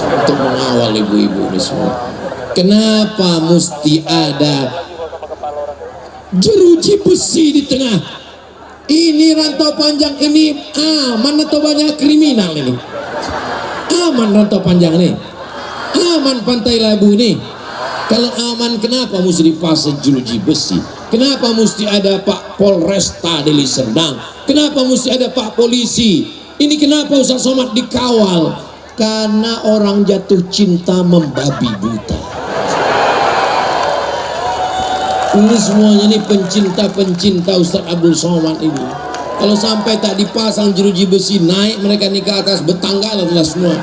untuk mengawal ibu-ibu ini semua. Kenapa mesti ada jeruji besi di tengah? Ini Rantau Panjang ini aman atau banyak kriminal ini? Aman Rantau Panjang ini? Aman Pantai Labu ini? Kalau aman, kenapa mesti dipasang jeruji besi? Kenapa mesti ada Pak Polresta Deli Serdang? Kenapa mesti ada Pak Polisi? Ini kenapa Ustadz Somad dikawal? Karena orang jatuh cinta membabi buta. Ini semuanya ini pencinta-pencinta Ustadz Abdul Somad ini. Kalau sampai tak dipasang jeruji besi, naik mereka ini ke atas, betanggalanlah semua.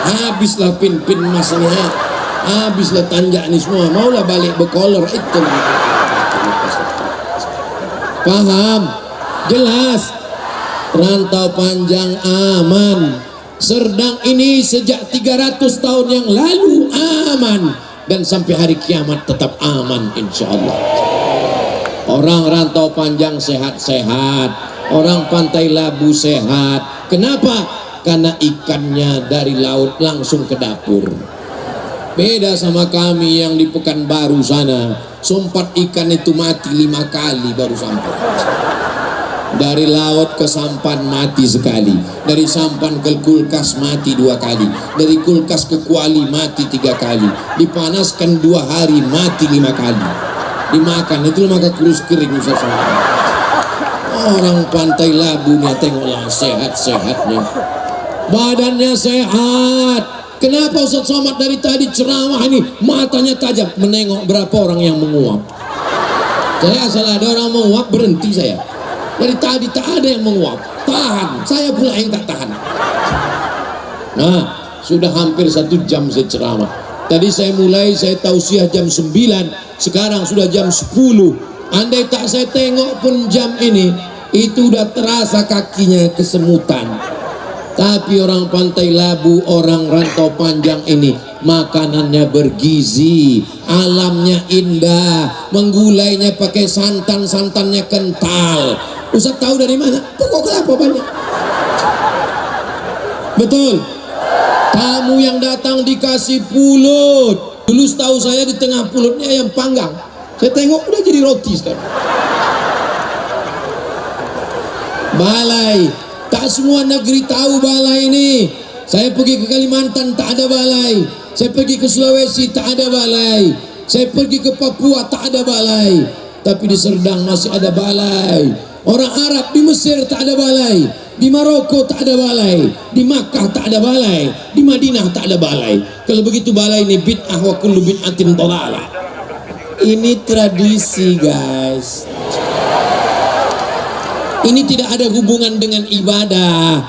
Habislah pin-pin masanya, habislah tanjak ini semua. Maulah balik berkolor itu. Paham? Jelas? Rantau Panjang aman. Serdang ini sejak 300 tahun yang lalu aman, dan sampai hari kiamat tetap aman insya Allah. Orang Rantau Panjang sehat-sehat, orang Pantai Labu sehat. Kenapa? Karena ikannya dari laut langsung ke dapur. Beda sama kami yang di Pekanbaru sana, sompat ikan itu mati 5 kali baru sampai. Dari laut ke sampan mati sekali, dari sampan ke kulkas mati 2 kali, dari kulkas ke kuali mati 3 kali, dipanaskan 2 hari mati 5 kali, dimakan itu maka kurus kering. Orang Pantai Labu nih, tengoklah sehat-sehatnya, badannya sehat. Kenapa Ustadz Somad dari tadi ceramah ini matanya tajam menengok berapa orang yang menguap? Saya asal ada orang menguap berhenti saya. Dari tadi tak ada yang menguap, tahan. Saya pula yang tak tahan. Nah, sudah hampir 1 jam saya ceramah. Tadi saya mulai, saya tausiah jam 9, sekarang sudah jam 10. Andai tak saya tengok pun jam ini, itu udah terasa kakinya kesemutan. Tapi orang Pantai Labu, orang Rantau Panjang ini makanannya bergizi, alamnya indah, menggulainya pakai santan, santannya kental. Ustaz tahu dari mana? Pokok kelapa banyak. Betul. Tamu yang datang dikasih pulut. Dulu setahu saya di tengah pulutnya ayam panggang. Saya tengok udah jadi roti sekarang. Balai. Tak semua negeri tahu balai ini. Saya pergi ke Kalimantan tak ada balai. Saya pergi ke Sulawesi tak ada balai. Saya pergi ke Papua tak ada balai. Tapi di Serdang masih ada balai. Orang Arab di Mesir tak ada balai. Di Maroko tak ada balai. Di Makkah tak ada balai. Di Madinah tak ada balai. Kalau begitu balai ini bid'ah wa kullu bid'atin dhalalah. Ini tradisi, guys. Ini tidak ada hubungan dengan ibadah.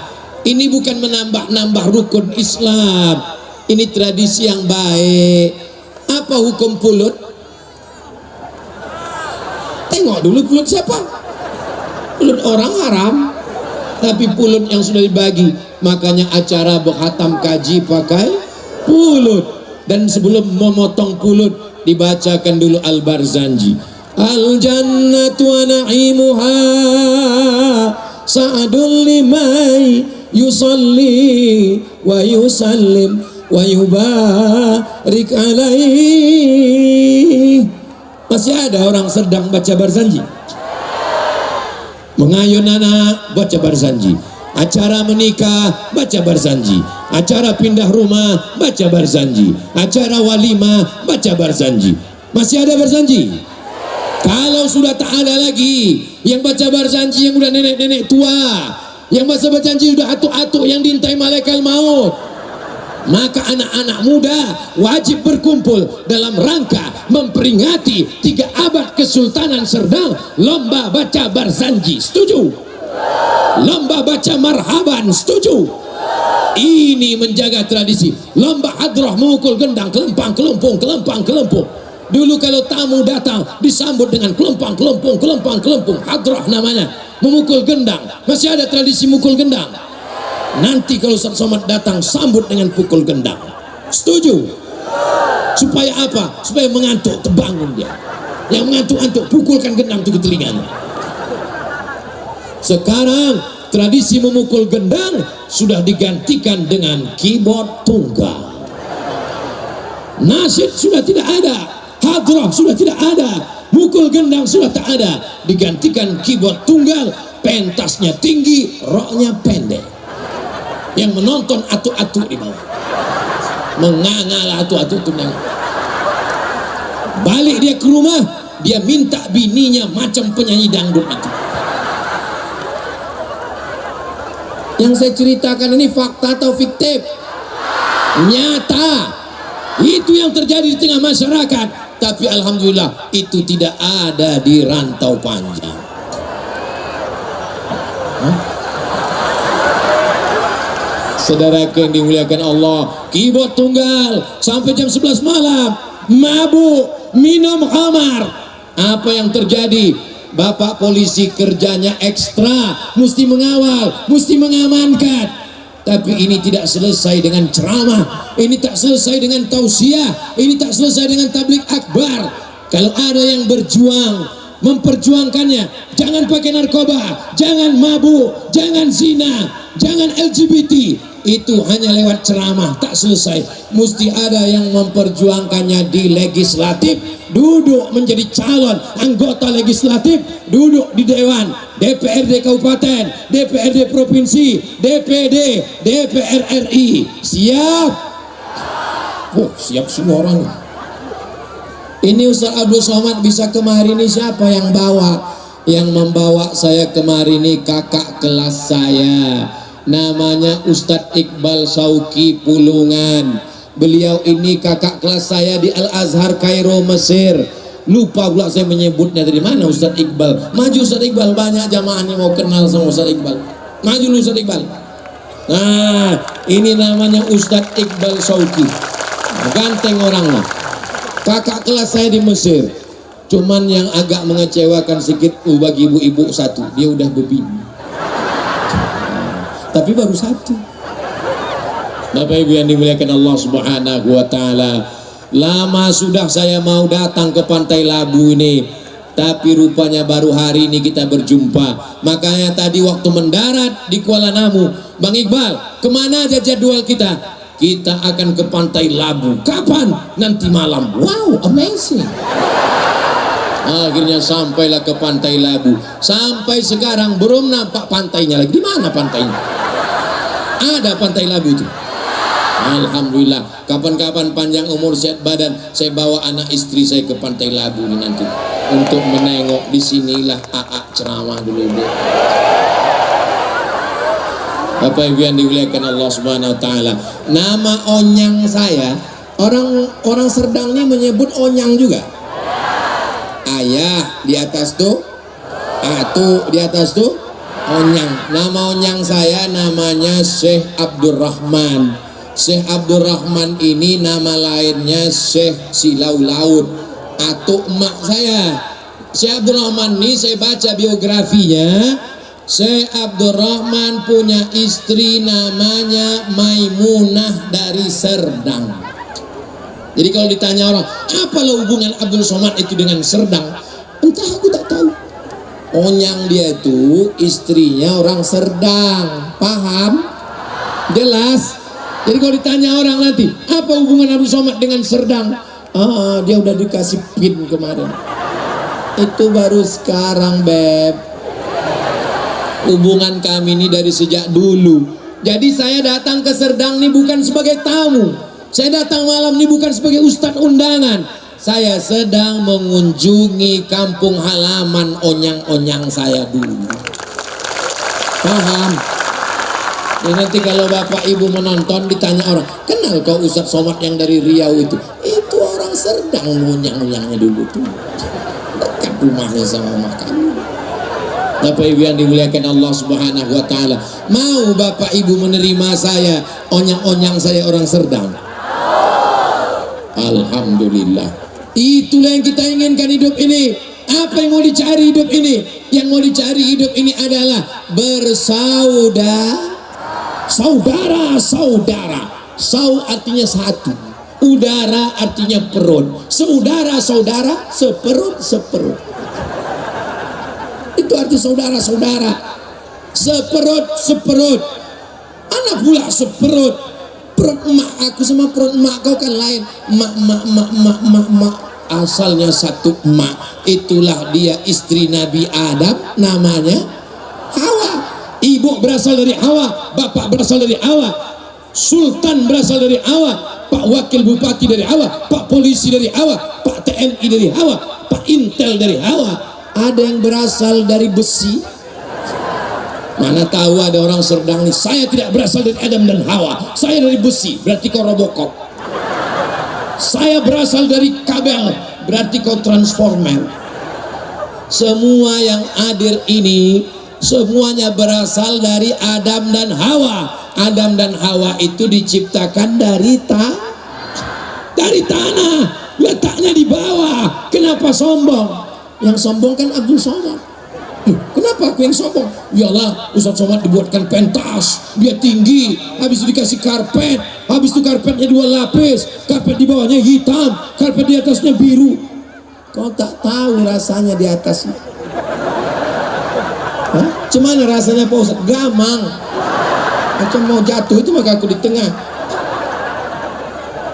Ini bukan menambah-nambah rukun Islam. Ini tradisi yang baik. Apa hukum pulut? Tengok dulu pulut siapa? Pulut orang haram. Tapi pulut yang sudah dibagi, makanya acara berkhatam kaji pakai pulut. Dan sebelum memotong pulut dibacakan dulu Al-Barzanji. Al-jannatu wa na'imuha sa'adul limai yusalli wa yusallim wa yubarik alaih. Masih ada orang sedang baca Barzanji? Mengayun anak baca Barzanji, acara menikah baca Barzanji, acara pindah rumah baca Barzanji, acara walimah baca Barzanji. Masih ada Barzanji? Kalau sudah tak ada lagi yang baca Barzanji, yang udah nenek-nenek tua, yang baca Barzanji sudah atuk-atuk yang diintai malaikat maut, maka anak-anak muda wajib berkumpul dalam rangka memperingati 3 abad Kesultanan Serdang. Lomba baca Barzanji, setuju? Lomba baca marhaban, setuju? Ini menjaga tradisi. Lomba hadrah memukul gendang, kelempang kelempung, kelempang kelempung. Dulu kalau tamu datang disambut dengan kelempang kelempung, kelempang kelempung, hadrah namanya, memukul gendang. Masih ada tradisi mukul gendang. Nanti kalau Ustaz Somad datang, sambut dengan pukul gendang. Setuju? Supaya apa? Supaya mengantuk, terbangun dia. Yang mengantuk-antuk, pukulkan gendang itu ke telinganya. Sekarang tradisi memukul gendang sudah digantikan dengan keyboard tunggal. Nasyid sudah tidak ada, hadrah sudah tidak ada, mukul gendang sudah tak ada, digantikan keyboard tunggal. Pentasnya tinggi, roknya pendek. Yang menonton atuk-atuk di bawah, mengangal atuk-atuk itu. Balik dia ke rumah, dia minta bininya macam penyanyi dangdut itu. Yang saya ceritakan ini fakta atau fiktif? Nyata. Itu yang terjadi di tengah masyarakat. Tapi alhamdulillah itu tidak ada di Rantau Panjang. Saudaraku yang dimuliakan Allah, keyboard tunggal sampai jam 11 malam, mabuk, minum khamar. Apa yang terjadi? Bapak polisi kerjanya ekstra, mesti mengawal, mesti mengamankan. Tapi ini tidak selesai dengan ceramah, ini tak selesai dengan tausiah, ini tak selesai dengan tabligh akbar. Kalau ada yang berjuang, memperjuangkannya, jangan pakai narkoba, jangan mabuk, jangan zina, jangan LGBT. Itu hanya lewat ceramah, tak selesai. Mesti ada yang memperjuangkannya di legislatif, duduk menjadi calon anggota legislatif, duduk di dewan, DPRD kabupaten, DPRD provinsi, DPD, DPR RI. Siap? Oh, siap semua orang. Ini Ustaz Abdul Somad bisa kemari ini siapa yang bawa? Yang membawa saya kemari ini kakak kelas saya, namanya Ustadz Iqbal Sauki Pulungan. Beliau ini kakak kelas saya di Al-Azhar Kairo Mesir. Lupa pula saya menyebutnya dari mana. Ustadz Iqbal, maju Ustadz Iqbal, banyak jamaah ini mau kenal sama Ustadz Iqbal. Maju lu Ustadz Iqbal. Nah, ini namanya Ustadz Iqbal Sauki. Ganteng orangnya, kakak kelas saya di Mesir. Cuman yang agak mengecewakan sedikit bagi ibu-ibu satu, dia udah berbini. Tapi baru satu. Bapak Ibu yang dimuliakan Allah Subhanahu wa taala, lama sudah saya mau datang ke Pantai Labu ini, tapi rupanya baru hari ini kita berjumpa. Makanya tadi waktu mendarat di Kuala Namu, Bang Iqbal, kemana aja jadwal kita? Kita akan ke Pantai Labu. Kapan? Nanti malam. Wow, amazing. Akhirnya sampailah ke Pantai Labu. Sampai sekarang belum nampak pantainya lagi. Di mana pantainya? Ada Pantai Labu itu. Alhamdulillah. Kapan-kapan panjang umur sehat badan, saya bawa anak istri saya ke Pantai Labu ini nanti untuk menengok. Disinilah AA ceramah dulu. Bapak Ibu yang dimuliakan Allah Subhanahu wa taala. Nama Onyang saya, orang Serdang ini menyebut Onyang juga. Ayah di atas tuh, atu di atas tuh Onyang. Nama Onyang saya namanya Syekh Abdurrahman. Syekh Abdurrahman ini nama lainnya Syekh Silau Laut. Atuk emak saya Syekh Abdurrahman ini, saya baca biografinya. Syekh Abdurrahman punya istri namanya Maimunah dari Serdang. Jadi kalau ditanya orang, apalah hubungan Abdul Somad itu dengan Serdang? Entah, aku tak tahu. Onyang dia itu istrinya orang Serdang, paham? Jelas? Jadi kalau ditanya orang nanti, apa hubungan Abdul Somad dengan Serdang? Dia udah dikasih pin kemarin. Itu baru sekarang, Beb. Hubungan kami ini dari sejak dulu. Jadi saya datang ke Serdang ini bukan sebagai tamu. Saya datang malam ini bukan sebagai ustadz undangan. Saya sedang mengunjungi kampung halaman onyang-onyang saya dulu. Paham? Ya, nanti kalau bapak ibu menonton ditanya orang, kenal kau Ustadz Somad yang dari Riau itu? Itu orang Serdang, onyang-onyangnya dulu tuh. Dekat rumahnya sama makan. Bapak ibu yang dimuliakan Allah Subhanahu wa taala, mau bapak ibu menerima saya, onyang-onyang saya orang Serdang? Alhamdulillah. Itulah yang kita inginkan hidup ini. Apa yang mau dicari hidup ini? Yang mau dicari hidup ini adalah saudara. Sau artinya satu, udara artinya perut. Saudara, seperut. Itu arti saudara. Seperut. Anak pula seperut. Perut emak aku sama perut emak kau kan lain. Mak. Asalnya satu emak. Itulah dia istri Nabi Adam, namanya Hawa. Ibu berasal dari Hawa, bapak berasal dari Hawa, sultan berasal dari Hawa, pak wakil bupati dari Hawa, pak polisi dari Hawa, pak TNI dari Hawa, pak intel dari Hawa. Ada yang berasal dari besi. Mana tahu ada orang Serdang nih, saya tidak berasal dari Adam dan Hawa, saya dari besi, berarti kau Robocop. Saya berasal dari kabel, berarti kau Transformer. Semua yang hadir ini semuanya berasal dari Adam dan Hawa. Adam dan Hawa itu diciptakan dari tanah, letaknya di bawah. Kenapa sombong? Yang sombong kan Abdul Somad. Kenapa aku yang sombong? Yalah, Ustadz Somad dibuatkan pentas, dia tinggi, habis itu dikasih karpet, habis itu karpetnya 2 lapis, karpet di bawahnya hitam, karpet di atasnya biru. Kau tak tahu rasanya di atasnya. Cuman rasanya Pak Ustadz? Gamang, macam mau jatuh, itu maka aku di tengah.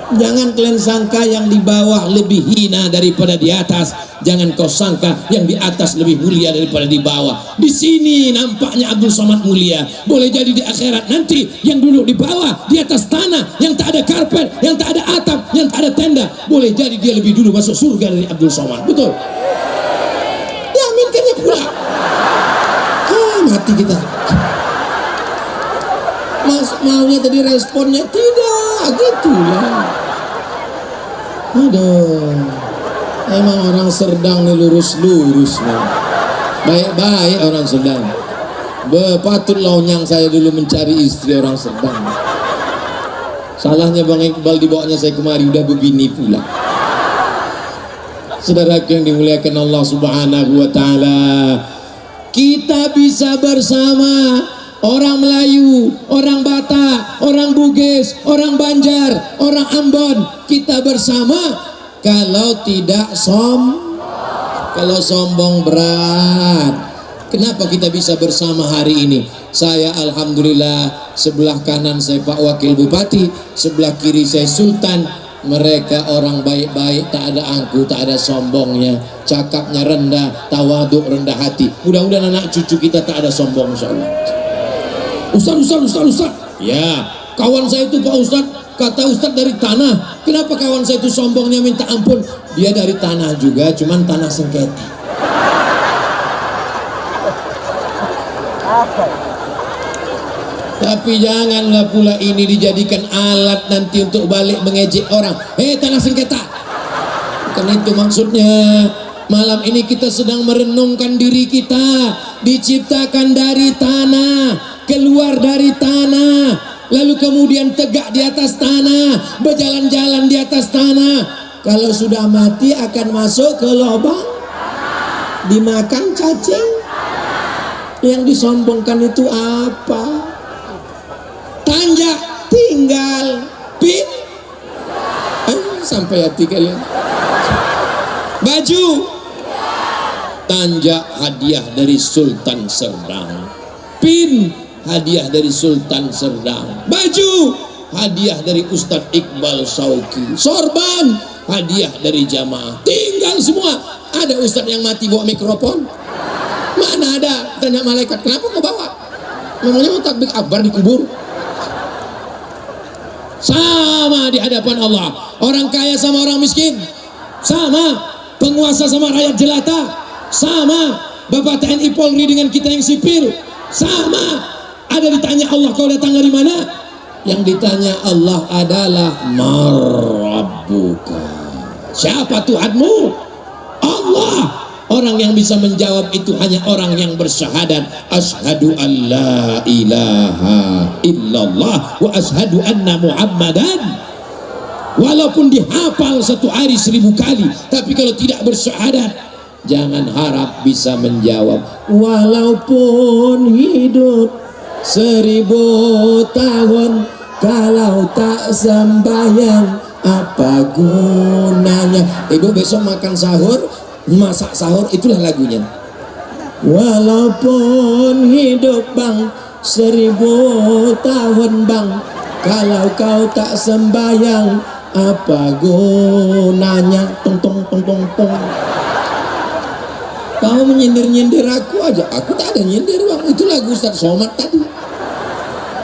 Jangan kalian sangka yang di bawah lebih hina daripada di atas. Jangan kau sangka yang di atas lebih mulia daripada di bawah. Di sini nampaknya Abdul Somad mulia. Boleh jadi di akhirat nanti yang duduk di bawah, di atas tanah, yang tak ada karpet, yang tak ada atap, yang tak ada tenda, boleh jadi dia lebih dulu masuk surga dari Abdul Somad. Betul? Diaminkannya pula. Mati kita. Maunya tadi responnya tidak gitu lah. Aduh, emang orang Serdang nih lurus nih. Baik orang Serdang. Patutlah onyang saya dulu mencari istri orang Serdang. Salahnya Bang Iqbal dibawanya saya kemari udah begini pula. Saudaraku yang dimuliakan Allah Subhanahu wa taala, kita bisa bersama orang Melayu, orang Batak, orang Bugis, orang Banjar, orang Ambon, kita bersama. Kalau tidak kalau sombong berat. Kenapa kita bisa bersama hari ini? Saya alhamdulillah, sebelah kanan saya Pak Wakil Bupati, sebelah kiri saya Sultan. Mereka orang baik-baik, tak ada angku, tak ada sombongnya, cakapnya rendah, tawaduk, rendah hati. Mudah-mudahan anak cucu kita tak ada sombong insyaallah. Ustaz. Ya, kawan saya itu Pak Ustaz, kata Ustaz dari tanah. Kenapa kawan saya itu sombongnya minta ampun? Dia dari tanah juga, cuman tanah sengketa. Tapi janganlah pula ini dijadikan alat nanti untuk balik mengejek orang. Tanah sengketa. Bukan itu maksudnya. Malam ini kita sedang merenungkan diri kita, diciptakan dari tanah, keluar dari tanah, lalu kemudian tegak di atas tanah, berjalan-jalan di atas tanah. Kalau sudah mati akan masuk ke lubang, dimakan cacing. Yang disombongkan itu apa? Tanjak tinggal pin. sampai hati kalian. Baju tanja hadiah dari Sultan Serdang, pin hadiah dari Sultan Serdang, baju hadiah dari Ustadz Iqbal Sauki, sorban hadiah dari jamaah. Tinggal semua. Ada Ustadz yang mati bawa mikrofon? Mana ada? Tanya malaikat, kenapa kau bawa? Memangnya mau takbir akbar dikubur? Sama di hadapan Allah. Orang kaya sama orang miskin sama. Penguasa sama rakyat jelata sama. Bapak TNI Polri dengan kita yang sipil sama. Ada ditanya Allah, kau datang dari mana? Yang ditanya Allah adalah Marabbuka, siapa Tuhanmu? Allah. Orang yang bisa menjawab itu hanya orang yang bersyahadat asyhadu an la ilaha illallah wa asyhadu anna Muhammadan. Walaupun dihafal satu hari 1000 kali, tapi kalau tidak bersyahadat, jangan harap bisa menjawab. Walaupun hidup 1000 tahun, kalau tak sembahyang apa gunanya? Ibu besok makan sahur, masak sahur, itulah lagunya. Walaupun hidup bang 1000 tahun bang, kalau kau tak sembahyang apa gunanya? Tong tong tong tong tong. Kau menyindir-nyindir aku aja, aku tak ada nyindir bang. Itu lagu Ustaz Somad tadi.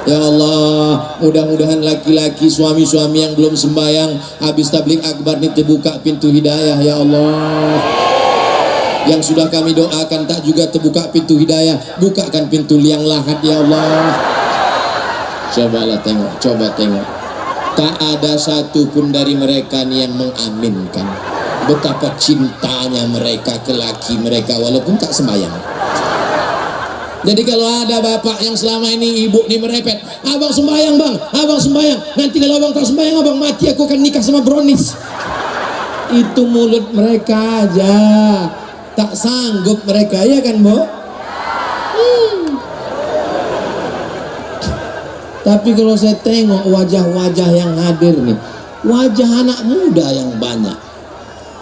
Ya Allah, mudah-mudahan laki-laki suami-suami yang belum sembahyang habis tablik akbar ini terbuka pintu hidayah ya Allah. Yang sudah kami doakan tak juga terbuka pintu hidayah, bukakan pintu liang lahat ya Allah. Cobalah tengok, coba tengok. Tak ada satupun dari mereka nih yang mengaminkan betapa cintanya mereka ke laki mereka walaupun tak sembahyang. Jadi kalau ada bapak yang selama ini ibu nih merepet, abang sembahyang bang, abang sembahyang, nanti kalau abang tak sembahyang abang mati, aku akan nikah sama brownies. Itu mulut mereka aja, tak sanggup mereka, ya kan Bu? Tapi kalau saya tengok wajah-wajah yang hadir nih, wajah anak muda yang banyak.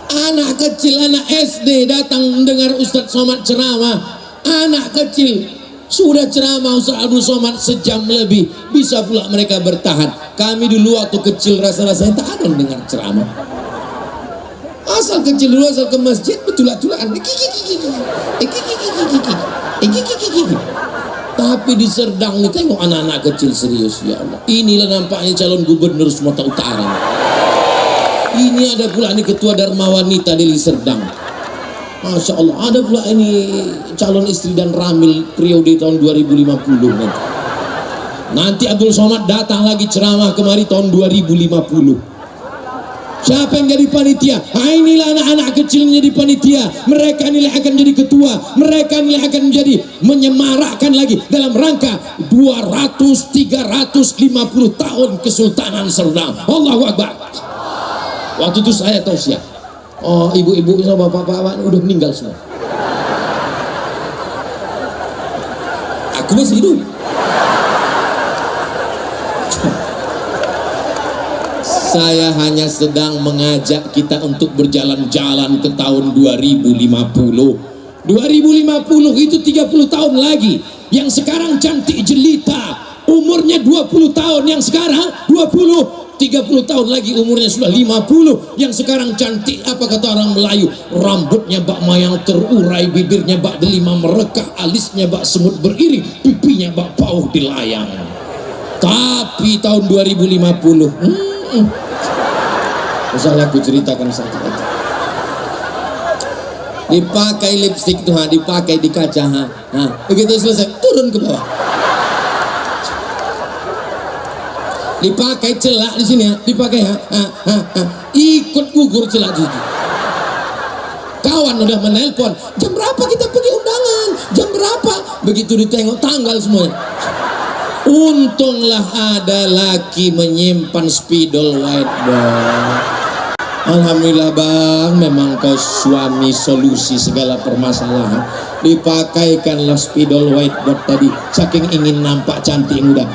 Anak kecil, anak SD datang mendengar Ustadz Somad ceramah. Anak kecil sudah ceramah Ustaz Abdul Somad sejam lebih, bisa pula mereka bertahan. Kami dulu waktu kecil rasa-rasanya tak ada dengar ceramah. Asal kecil dulu, asal ke masjid betul-betulan. Tapi di Serdang nih tengok anak-anak kecil serius, ya Allah. Inilah nampaknya calon gubernur Sumatera Utara. Ini ada pula nih ketua Dharma Wanita di Serdang. Masya Allah, ada pula ini calon istri dan ramil periode tahun 2050 nanti. Nanti Abdul Somad datang lagi ceramah kemari tahun 2050. Siapa yang jadi panitia? Inilah anak-anak kecil yang jadi panitia. Mereka nilai akan jadi ketua. Mereka nilai akan menjadi menyemarakkan lagi dalam rangka 200-350 tahun Kesultanan Serdang. Allahu Akbar. Waktu itu saya tausiah. Oh, ibu-ibu sama bapak-bapak udah meninggal semua. Aku masih hidup. Saya hanya sedang mengajak kita untuk berjalan-jalan ke tahun 2050. 2050 itu 30 tahun lagi. Yang sekarang cantik jelita, umurnya 20 tahun. Yang sekarang 20, 30 tahun lagi umurnya sudah 50. Yang sekarang cantik, apa kata orang Melayu, rambutnya bak mayang terurai, bibirnya bak delima merekah, alisnya bak semut beriring, pipinya bak pauh dilayang. Tapi tahun 2050 usahlah aku ceritakan satu-satu. Dipakai lipstick tuh, dipakai di kaca, begitu selesai turun ke bawah. Dipakai celak di sini, dipakai ikut gugur celak di sini. Kawan udah menelpon, jam berapa kita pergi undangan, jam berapa? Begitu ditengok tanggal semuanya. Untunglah ada laki menyimpan spidol whiteboard. Alhamdulillah bang, memang kau suami solusi segala permasalahan. Dipakaikanlah spidol whiteboard tadi, saking ingin nampak cantik muda.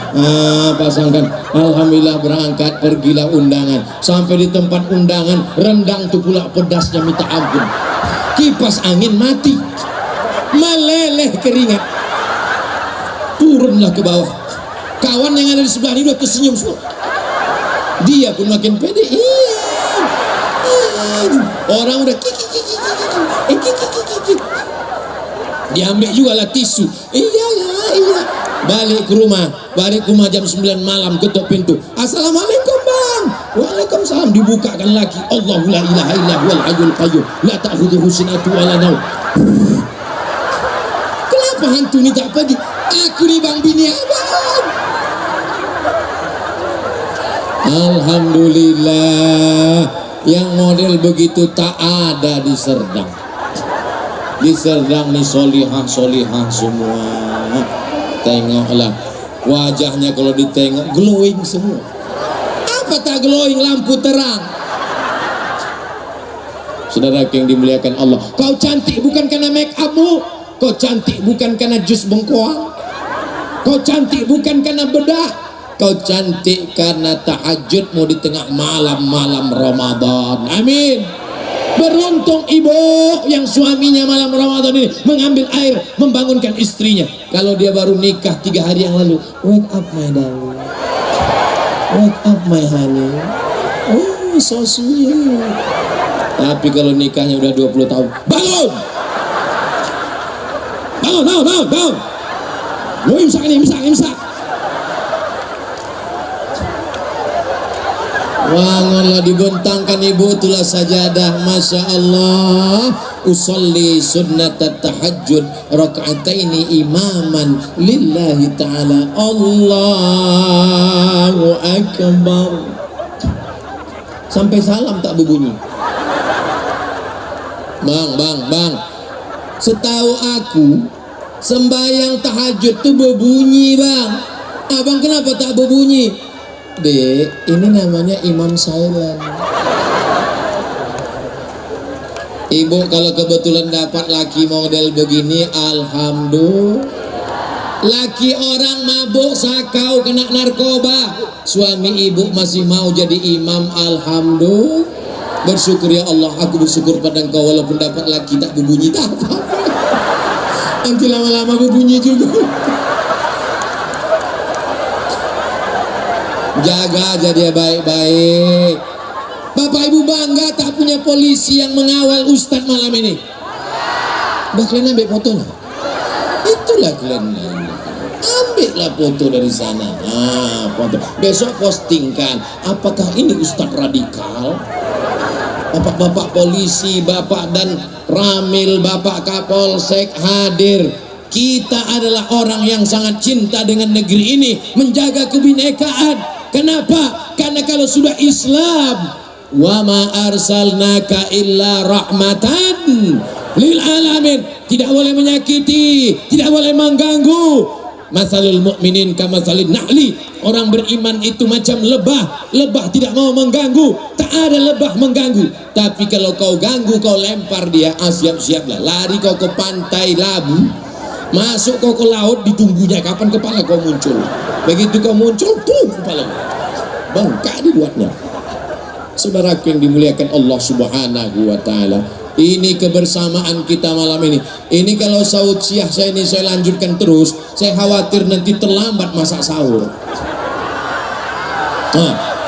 Pasangkan. Alhamdulillah berangkat, pergilah undangan. Sampai di tempat undangan, rendang tuh pula pedasnya minta ampun. Kipas angin mati, meleleh keringat. Turunlah ke bawah. Kawan yang ada di sebelah ini udah tersenyum semua. Dia pun makin pede. Iya. Orang udah kiki. Diambil juga lah tisu. Iya. Balik ke rumah jam 9 malam, ketuk pintu. Assalamualaikum bang. Waalaikumsalam. Dibukakan lagi. Allahu la ilaha illa huwal hayyul qayyum la ta'khudhuhu sinatun wa la naum. Kenapa hantu ini tak pergi? Aku nih bang, bini abang. Alhamdulillah. Yang model begitu tak ada di Serdang. Di Serdang nih solihah semua. Tengoklah wajahnya, kalau ditengok glowing semua. Apa tak glowing, lampu terang. Saudara yang dimuliakan Allah, kau cantik bukan karena make upmu, kau cantik bukan karena jus bengkoang, kau cantik bukan karena bedak. Kau cantik karena tahajudmu di tengah malam-malam Ramadan. Amin. Beruntung ibu yang suaminya malam Ramadan ini mengambil air membangunkan istrinya. Kalau dia baru nikah 3 hari yang lalu, wake up my darling, wake up my honey, oh so sweet. Tapi kalau nikahnya udah 20 tahun, bangun. Mau imsak. Bangunlah, dibentangkan ibu itulah sajadah. Masya Allah. Usolli sunnat tahajud raka'ataini imaman lillahi ta'ala. Allahu akbar. Sampai salam tak berbunyi. Bang, setahu aku sembahyang tahajud tuh berbunyi bang. Abang kenapa tak berbunyi? Dek, ini namanya imam silent. Ibu kalau kebetulan dapat laki model begini, alhamdulillah. Laki orang mabuk, sakau, kena narkoba, suami ibu masih mau jadi imam, alhamdulillah. Bersyukur ya Allah, aku bersyukur pada engkau walaupun dapat laki tak berbunyi, tak apa-apa. Nanti lama-lama berbunyi juga. Jaga aja dia baik-baik. Bapak ibu bangga tak punya polisi yang mengawal Ustadz malam ini. Udah kalian ambil fotonya? Itulah kalian ambillah foto dari sana. Foto. Besok postingkan. Apakah ini Ustadz radikal? Bapak-bapak polisi, bapak dan Ramil, bapak Kapolsek hadir. Kita adalah orang yang sangat cinta dengan negeri ini, menjaga kebinekaan. Kenapa? Karena kalau sudah Islam, wa ma arsalnaka illa rahmatan lil alamin, tidak boleh menyakiti, tidak boleh mengganggu. Masalul mu'minin kamasalin nahli, orang beriman itu macam lebah. Lebah tidak mau mengganggu, tak ada lebah mengganggu. Tapi kalau kau ganggu, kau lempar dia, siap-siaplah. Lari kau ke pantai Labu, masuk kau ke laut, ditunggunya kapan kepala kau muncul. Begitu kau muncul, tuh kepala bengkak dibuatnya. Saudaraku yang dimuliakan Allah Subhanahu wa ta'ala, ini kebersamaan kita malam ini. Ini kalau saud siang saya lanjutkan terus, saya khawatir nanti terlambat masak sahur.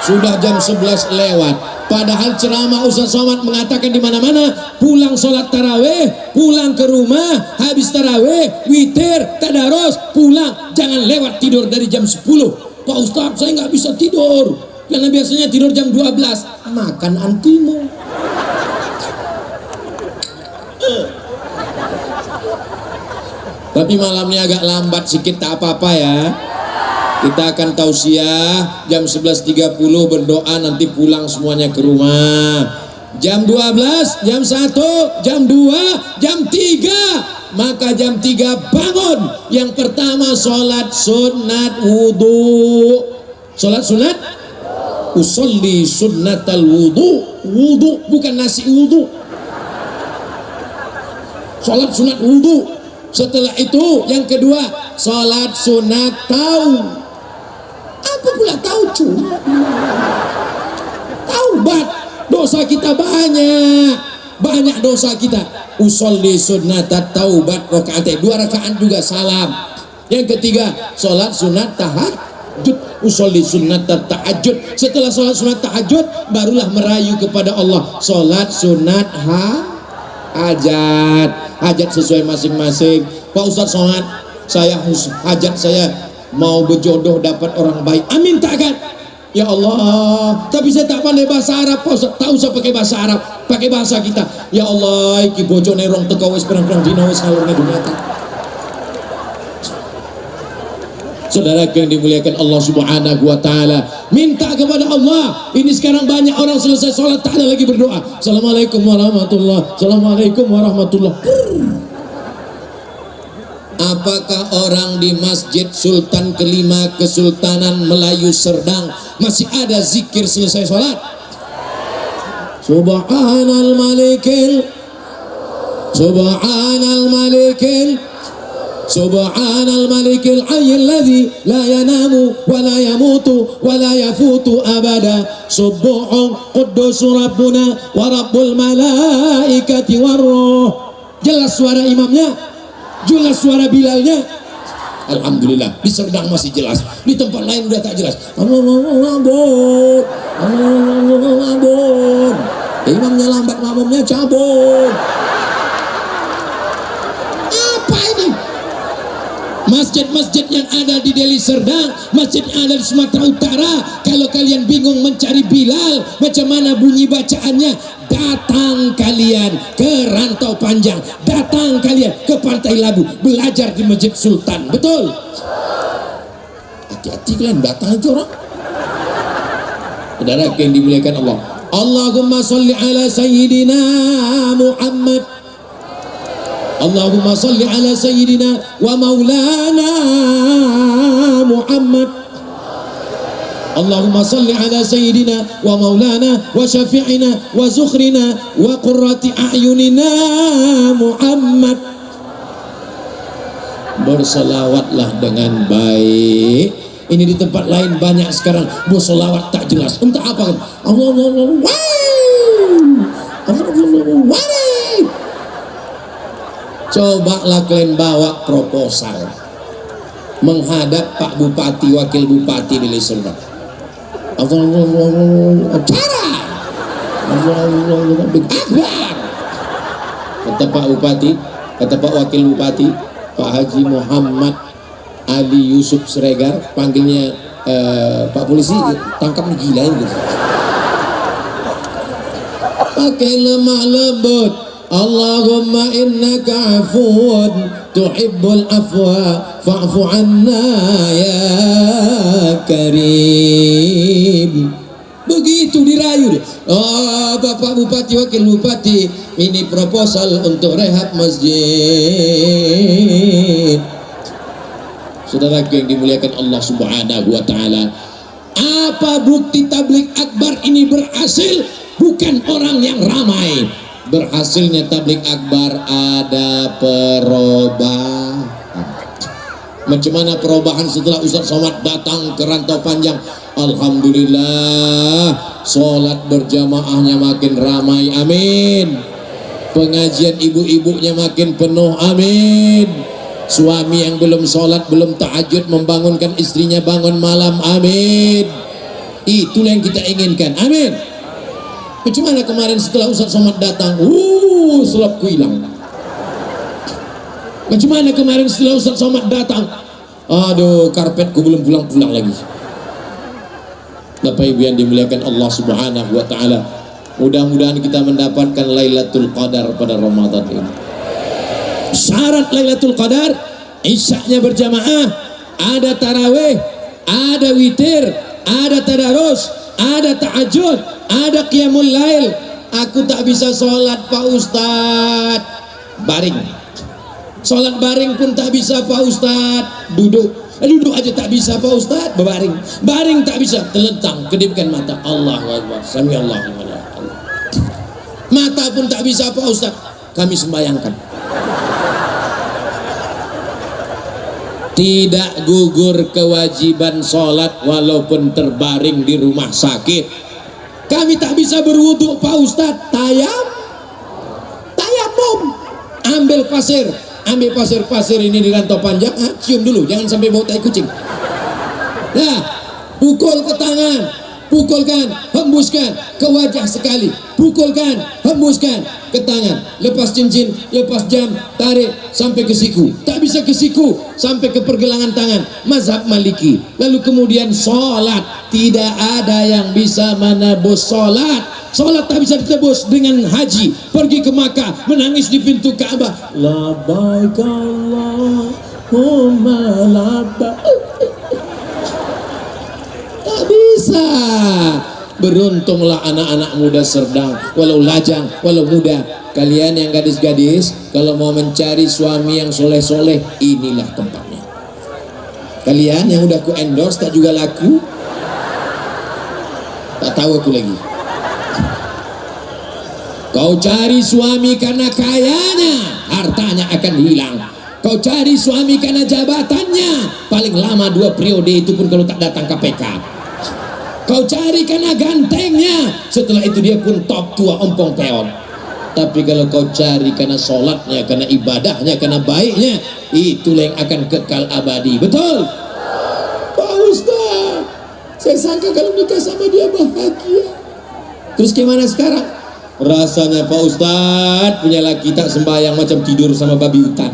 Sudah jam 11 lewat. Padahal ceramah Ustaz Somad mengatakan di mana-mana, pulang sholat taraweh, pulang ke rumah, habis taraweh, witir, tadarus, pulang, jangan lewat tidur dari jam 10. Pak Ustaz, saya nggak bisa tidur karena biasanya tidur jam 12. Makan antimu. Tapi malamnya agak lambat sedikit, tak apa-apa ya. Kita akan tausiah jam 11.30, berdoa, nanti pulang semuanya ke rumah. Jam 12, jam 1, jam 2, jam 3. Maka jam 3 bangun. Yang pertama sholat sunat wudhu. Sholat sunat, usolli sunnatal wudhu wudu, bukan nasi wudu. Sholat sunat wudu. Setelah itu yang kedua, sholat sunat tahu. Apa pula tahu? Cuma taubat. Dosa kita banyak dosa kita. Usolli sunnatat taubat rakaat, 2 rakaat juga salam. Yang ketiga, sholat sunat tahajud. Usolli sunnatat tahajud. Setelah sholat sunat tahajud, barulah merayu kepada Allah. Sholat sunat hajat sesuai masing-masing. Pak Ustadz sholat, saya hajat saya mau berjodoh dapat orang baik. Amin takkan? Ya Allah, tapi saya tak pandai bahasa Arab. Pak Ustadz, tak usah pakai bahasa Arab, pakai bahasa kita. Ya Allah, iki bojone rong teko wis perang-perang dina wis ngalurne dunia. Saudara yang dimuliakan Allah Subhanahu wa taala, minta kepada Allah. Ini sekarang banyak orang selesai sholat tak ada lagi berdoa. Assalamualaikum warahmatullahi, assalamualaikum warahmatullahi. Apakah orang di Masjid Sultan Kelima Kesultanan Melayu Serdang masih ada zikir selesai sholat? Subhanal malikil, subhanal malikil, subhanal malikil hayyil ladzi la yanamu wa la yamutu wa la yafutu abada. Subuhun quddus rabbuna wa rabbul malaikati warruh. Jelas suara imamnya? Jelas suara Bilalnya? Alhamdulillah, di Serdang masih jelas, di tempat lain udah tak jelas. Imamnya lambat, makmumnya cabut. Apa ini? Masjid-masjid yang ada di Deli Serdang, masjid yang ada di Sumatera Utara, kalau kalian bingung mencari Bilal, macam mana bunyi bacaannya, datang kalian ke Rantau Panjang, datang kalian ke Pantai Labu, belajar di Masjid Sultan. Betul? Hati-hati kalian datang aja orang. Saudara yang dimuliakan Allah, Allahumma salli ala Sayyidina Muhammad, Allahumma salli ala Sayyidina wa Maulana Muhammad, Allahumma salli ala Sayyidina wa Maulana wa Syafi'ina wa Zukhrina wa Qurrati A'yunina Muhammad. Berselawatlah dengan baik. Ini di tempat lain banyak sekarang berselawat tak jelas, entah apa kan. Cobalah kalian bawa proposal menghadap Pak Bupati, Wakil Bupati di Serdang. Acara kata Pak Bupati, kata Pak Wakil Bupati, Pak Haji Muhammad Ali Yusuf Sregar, panggilnya Pak Polisi, tangkap gila ini. Pakai lemah lembut, Allahumma innaka afuun tuhibbul afwa fa'fu anna ya karim. Begitu dirayu. Oh, Bapak Bupati, Wakil Bupati, ini proposal untuk rehab masjid. Saudara yang dimuliakan Allah Subhanahu wa taala, apa bukti tabligh akbar ini berhasil? Bukan orang yang ramai. Berhasilnya tabligh akbar ada perubahan. Macam mana perubahan setelah Ustaz Somad datang ke Rantau Panjang? Alhamdulillah, sholat berjamaahnya makin ramai, amin. Pengajian ibu-ibunya makin penuh, amin. Suami yang belum sholat, belum tahajud, membangunkan istrinya bangun malam, amin. Itulah yang kita inginkan, amin. Macam mana kemarin setelah Ustaz Somad datang, selapku hilang. Macam mana kemarin setelah Ustaz Somad datang, aduh, karpetku belum pulang-pulang lagi. Bapak Ibu yang dimuliakan Allah Subhanahu wa taala, mudah-mudahan kita mendapatkan Lailatul Qadar pada Ramadan ini. Syarat Lailatul Qadar, isyaknya berjamaah, ada tarawih, ada witir, ada tadarus, ada tahajud, ada qiyamul lail. Aku tak bisa sholat Pak Ustadz, baring. Sholat baring pun tak bisa Pak Ustadz, duduk aja tak bisa Pak Ustadz, berbaring. Baring tak bisa, terlentang, kedipkan mata. Allahu Akbar, sami Allahu liman hamidah. Mata pun tak bisa Pak Ustaz, kami sembayangkan. Tidak gugur kewajiban sholat walaupun terbaring di rumah sakit. Kami tak bisa berwudu Pak Ustaz, tayamum. Ambil pasir ini di rantau panjang, cium dulu, jangan sampai bau tai kucing. Nah, pukul ke tangan, pukulkan, hembuskan ke wajah sekali, pukulkan, hembuskan ke tangan, lepas cincin, lepas jam, tarik sampai ke siku. Tak bisa ke siku sampai ke pergelangan tangan, mazhab Maliki. Lalu kemudian sholat, tidak ada yang bisa menebus sholat. Sholat tak bisa ditebus dengan haji, pergi ke Makkah, menangis di pintu Ka'bah, labbaik Allahumma labbaik. Tak bisa. Beruntunglah anak-anak muda Serdang, walau lajang, walau muda. Kalian yang gadis-gadis, kalau mau mencari suami yang soleh-soleh, inilah tempatnya. Kalian yang udah ku endorse tak juga laku, tak tahu aku lagi. Kau cari suami karena kayanya, hartanya akan hilang. Kau cari suami karena jabatannya, paling lama 2 periode, itu pun kalau tak datang KPK. Kau cari karena gantengnya, setelah itu dia pun top tua ompong peon. Tapi kalau kau cari karena sholatnya, karena ibadahnya, karena baiknya, itulah yang akan kekal abadi. Betul? Pak Ustaz, saya sangka kalau nikah sama dia bahagia. Terus gimana sekarang? Rasanya Pak Ustaz punya laki tak sembahyang macam tidur sama babi hutan.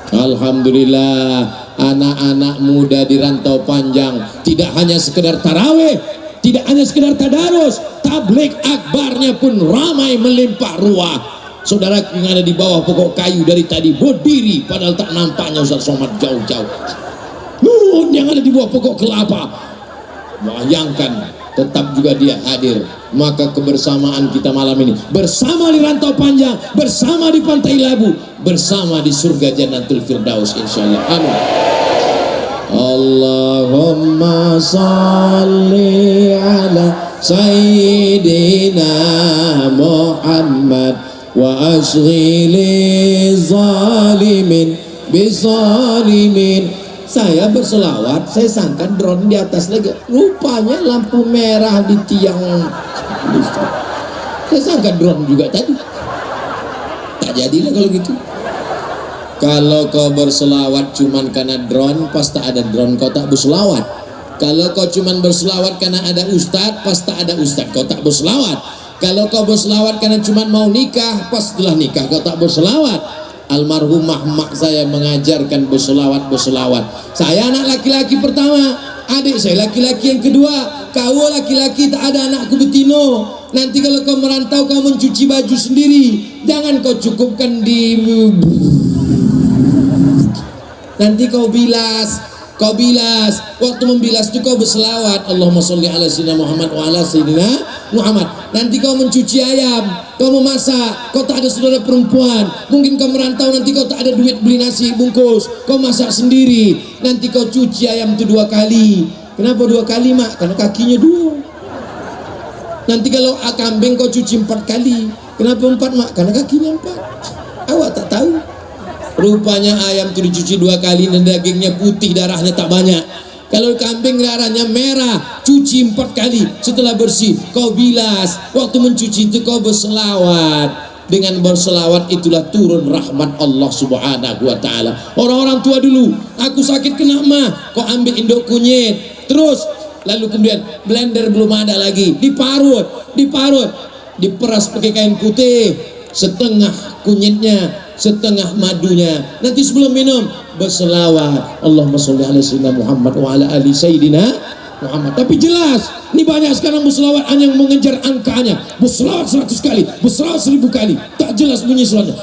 Alhamdulillah, anak-anak muda di rantau panjang tidak hanya sekedar taraweh, tidak hanya sekedar tadarus, tablik akbarnya pun ramai melimpah ruah. Saudara yang ada di bawah pokok kayu dari tadi berdiri, padahal tak nampaknya Ustaz Somad jauh-jauh. Nun yang ada di bawah pokok kelapa, bayangkan, tetap juga dia hadir. Maka kebersamaan kita malam ini, bersama di rantau panjang, bersama di pantai Labu, bersama di surga Jannatul Firdaus, insyaallah. Amin. Allahumma salli ala sayyidina Muhammad wa ashghili zalimin bizalimin. Saya berselawat, saya sangka drone di atas lagi, rupanya lampu merah di tiang listrik. Saya sangka drone juga tadi. Tak jadilah kalau gitu. Kalau kau berselawat cuman karena drone, pas tak ada drone kau tak berselawat. Kalau kau cuman berselawat karena ada ustadz, pas tak ada ustadz kau tak berselawat. Kalau kau berselawat karena cuman mau nikah, pas setelah nikah kau tak berselawat. Almarhumah mak saya mengajarkan berselawat. Saya anak laki-laki pertama, adik saya laki-laki yang kedua. Kau laki-laki tak ada anakku betino. Nanti kalau kau merantau kau mencuci baju sendiri, jangan kau cukupkan di, nanti kau bilas. Waktu membilas itu kau berselawat, Allahumma sholli ala sayyidina Muhammad wa ala sayyidina Muhammad. Nanti kau mencuci ayam, kau memasak, kau tak ada saudara perempuan, mungkin kau merantau, nanti kau tak ada duit beli nasi bungkus, kau masak sendiri. Nanti kau cuci ayam itu 2 kali. Kenapa 2 kali mak? Karena kakinya 2. Nanti kalau kambing kau cuci 4 kali. Kenapa 4 mak? Karena kakinya 4. Awak tak tahu. Rupanya ayam itu dicuci 2 kali dan dagingnya putih, darahnya tak banyak. Kalau kambing darahnya merah, cuci 4 kali. Setelah bersih kau bilas. Waktu mencuci itu kau berselawat. Dengan berselawat itulah turun rahmat Allah subhanahu wa ta'ala. Orang-orang tua dulu, aku sakit kena mah, kau ambil induk kunyit, terus lalu kemudian blender belum ada lagi, diparut, diperas pakai kain putih, setengah kunyitnya, setengah madunya. Nanti sebelum minum berselawat, Allahumma sholli ala sayyidina Muhammad wa ala ali sayyidina Muhammad. Tapi jelas, ini banyak sekarang berselawat hanya mengejar angkanya. Berselawat 100 kali, berselawat 1000 kali, tak jelas bunyi selawatnya.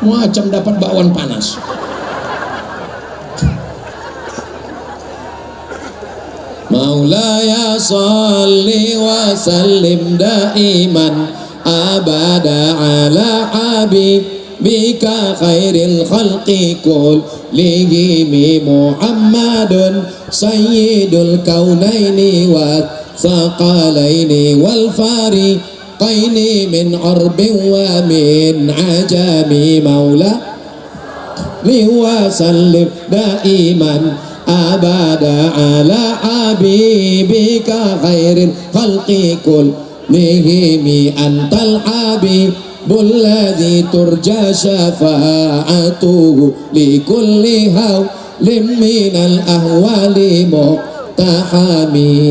Macam dapat bakwan panas. Maulaya salli wa sallim daiman abada ala habibika khairil khalqi kullihim Muhammadun sayyidul kaunaini wa ثقلين والفارقين من عرب ومن عجم مولا وسلم دائما أبدا على حبيبك خير الخلق كلهم أنت الحبيب الذي ترجى شفاعته لكل هول من الأهوال مقتحمي.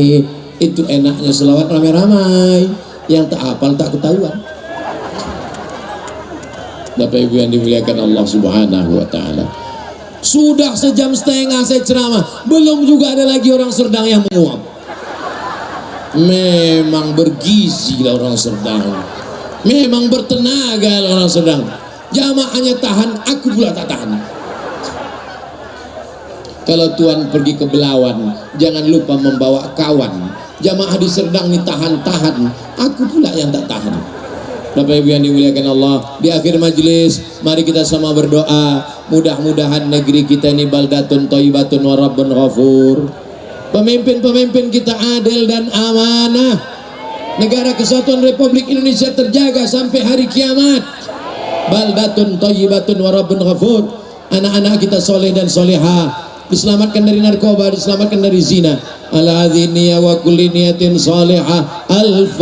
Itu enaknya selawat ramai-ramai, yang tak hafal tak ketahuan. Bapak Ibu yang dimuliakan Allah Subhanahu wa taala. Sudah sejam setengah saya ceramah, belum juga ada lagi orang Serdang yang menguap. Memang bergizi lah orang Serdang, memang bertenaga lah orang Serdang. Jamaahnya tahan, aku pula tak tahan. Kalau Tuhan pergi ke Belawan, jangan lupa membawa kawan. Jamaah di Serdang ini tahan-tahan, aku pula yang tak tahan. Bapak Ibu yang dimuliakan Allah, di akhir majelis mari kita sama berdoa, mudah-mudahan negeri kita ini baldatun thayyibatun wa rabbun ghafur. Pemimpin-pemimpin kita adil dan amanah. Negara Kesatuan Republik Indonesia terjaga sampai hari kiamat. Baldatun thayyibatun wa rabbun ghafur. Anak-anak kita soleh dan solehah, diselamatkan dari narkoba, diselamatkan dari zina. Ala hadhihi wa kulli niyatin salihah. Al-Fatihah.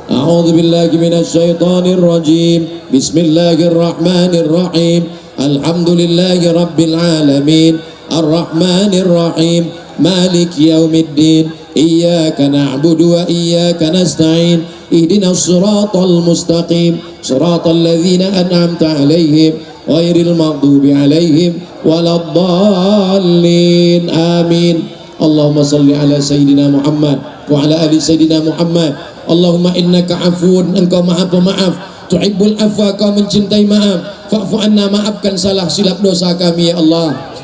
A'udzu billahi minasy syaithanir rajim. Bismillahirrahmanirrahim. Alhamdulillahi rabbil alamin. Arrahmanir rahim. Maliki yaumiddin. Iyyaka na'budu wa iyyaka nasta'in. Ihdinas siratal mustaqim. Siratal ladzina an'amta 'alaihim ghairil maghdubi 'alaihim waladdallin. Amin. Allahumma salli ala sayyidina Muhammad wa ala ali sayyidina Muhammad. Allahumma innaka afuwun, engkau maha pemaaf, tuhibbul afwa, kau mencintai maaf. Fa'fu anna, maafkan salah silap dosa kami ya Allah.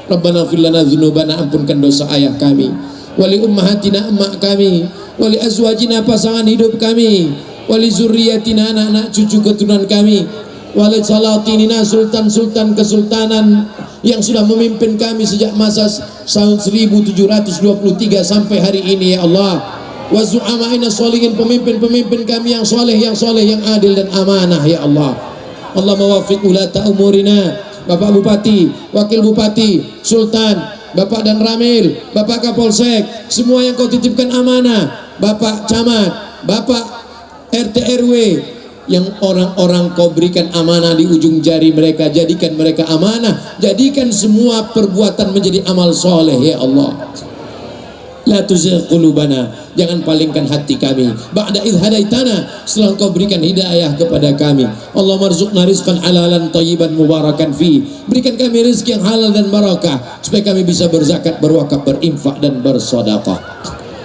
Rabbana ighfir lana dzunubana, ampunkan dosa ayah kami, wali ummahatina, emak kami, wali azwajina, pasangan hidup kami, wali zurriyatina, anak-anak cucu keturunan kami, wali salatinina, sultan-sultan kesultanan yang sudah memimpin kami sejak masa tahun 1723 sampai hari ini ya Allah. Wa zu'ama'ina sholihin, pemimpin-pemimpin kami yang soleh, yang adil dan amanah ya Allah. Allah mawafiq ulata umurina, Bapak Bupati, Wakil Bupati, Sultan, Bapak dan Ramil, Bapak Kapolsek, semua yang kau titipkan amanah, Bapak Camat, Bapak RT RW, yang orang-orang kau berikan amanah di ujung jari mereka, jadikan mereka amanah, jadikan semua perbuatan menjadi amal soleh ya Allah. La tuzigh qulubana, jangan palingkan hati kami ba'da idh hadaitana, setelah engkau berikan hidayah kepada kami. Allah marzuqna rizqan halalan thayyiban mubarakan fi, berikan kami rezeki yang halal dan barakah supaya kami bisa berzakat, berwakaf, berinfak dan bersedekah.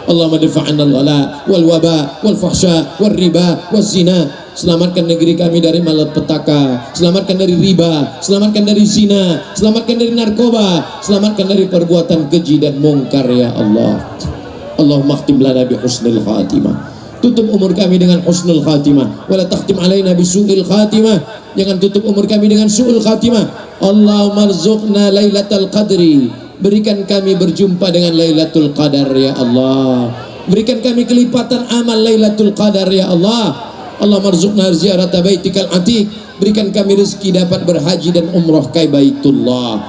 Allahumma difa'anna al-ghala wal waba wal fahsya wal riba wal zina. Selamatkan negeri kami dari malapetaka, selamatkan dari riba, selamatkan dari zina, selamatkan dari narkoba, selamatkan dari perbuatan keji dan mungkar ya Allah. Allahumma khtim lana bi husnil khatimah, tutup umur kami dengan husnul khatimah, wala takhtim alaina bi su'il khatimah, jangan tutup umur kami dengan su'ul khatimah. Allahumma rzuqna lailatul qadri, berikan kami berjumpa dengan Lailatul Qadar ya Allah. Berikan kami kelipatan amal Lailatul Qadar ya Allah. Allah marzuqna ziyarata baitikal atiq, berikan kami rezeki dapat berhaji dan umrah ke Baitullah.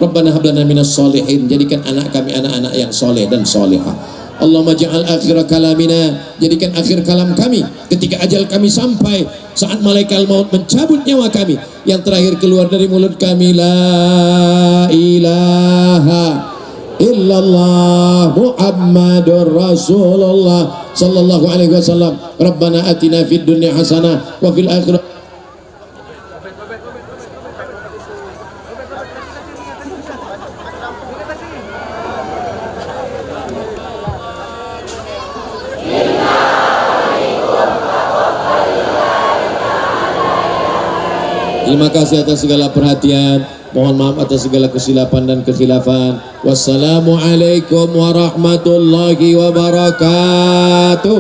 Rabbana hab lana minas solihin, jadikan anak kami anak-anak yang soleh dan solehah. Allahumma ja'al akhir kalamina, jadikan akhir kalam kami ketika ajal kami sampai, saat malaikat maut mencabut nyawa kami, yang terakhir keluar dari mulut kami la ilaha illallah Muhammadur Rasulullah sallallahu alaihi wasallam. Rabbana atina fid dunya hasanah wa fil akhirati. Terima kasih atas segala perhatian. Mohon maaf atas segala kesilapan dan kekhilafan. Wassalamualaikum warahmatullahi wabarakatuh.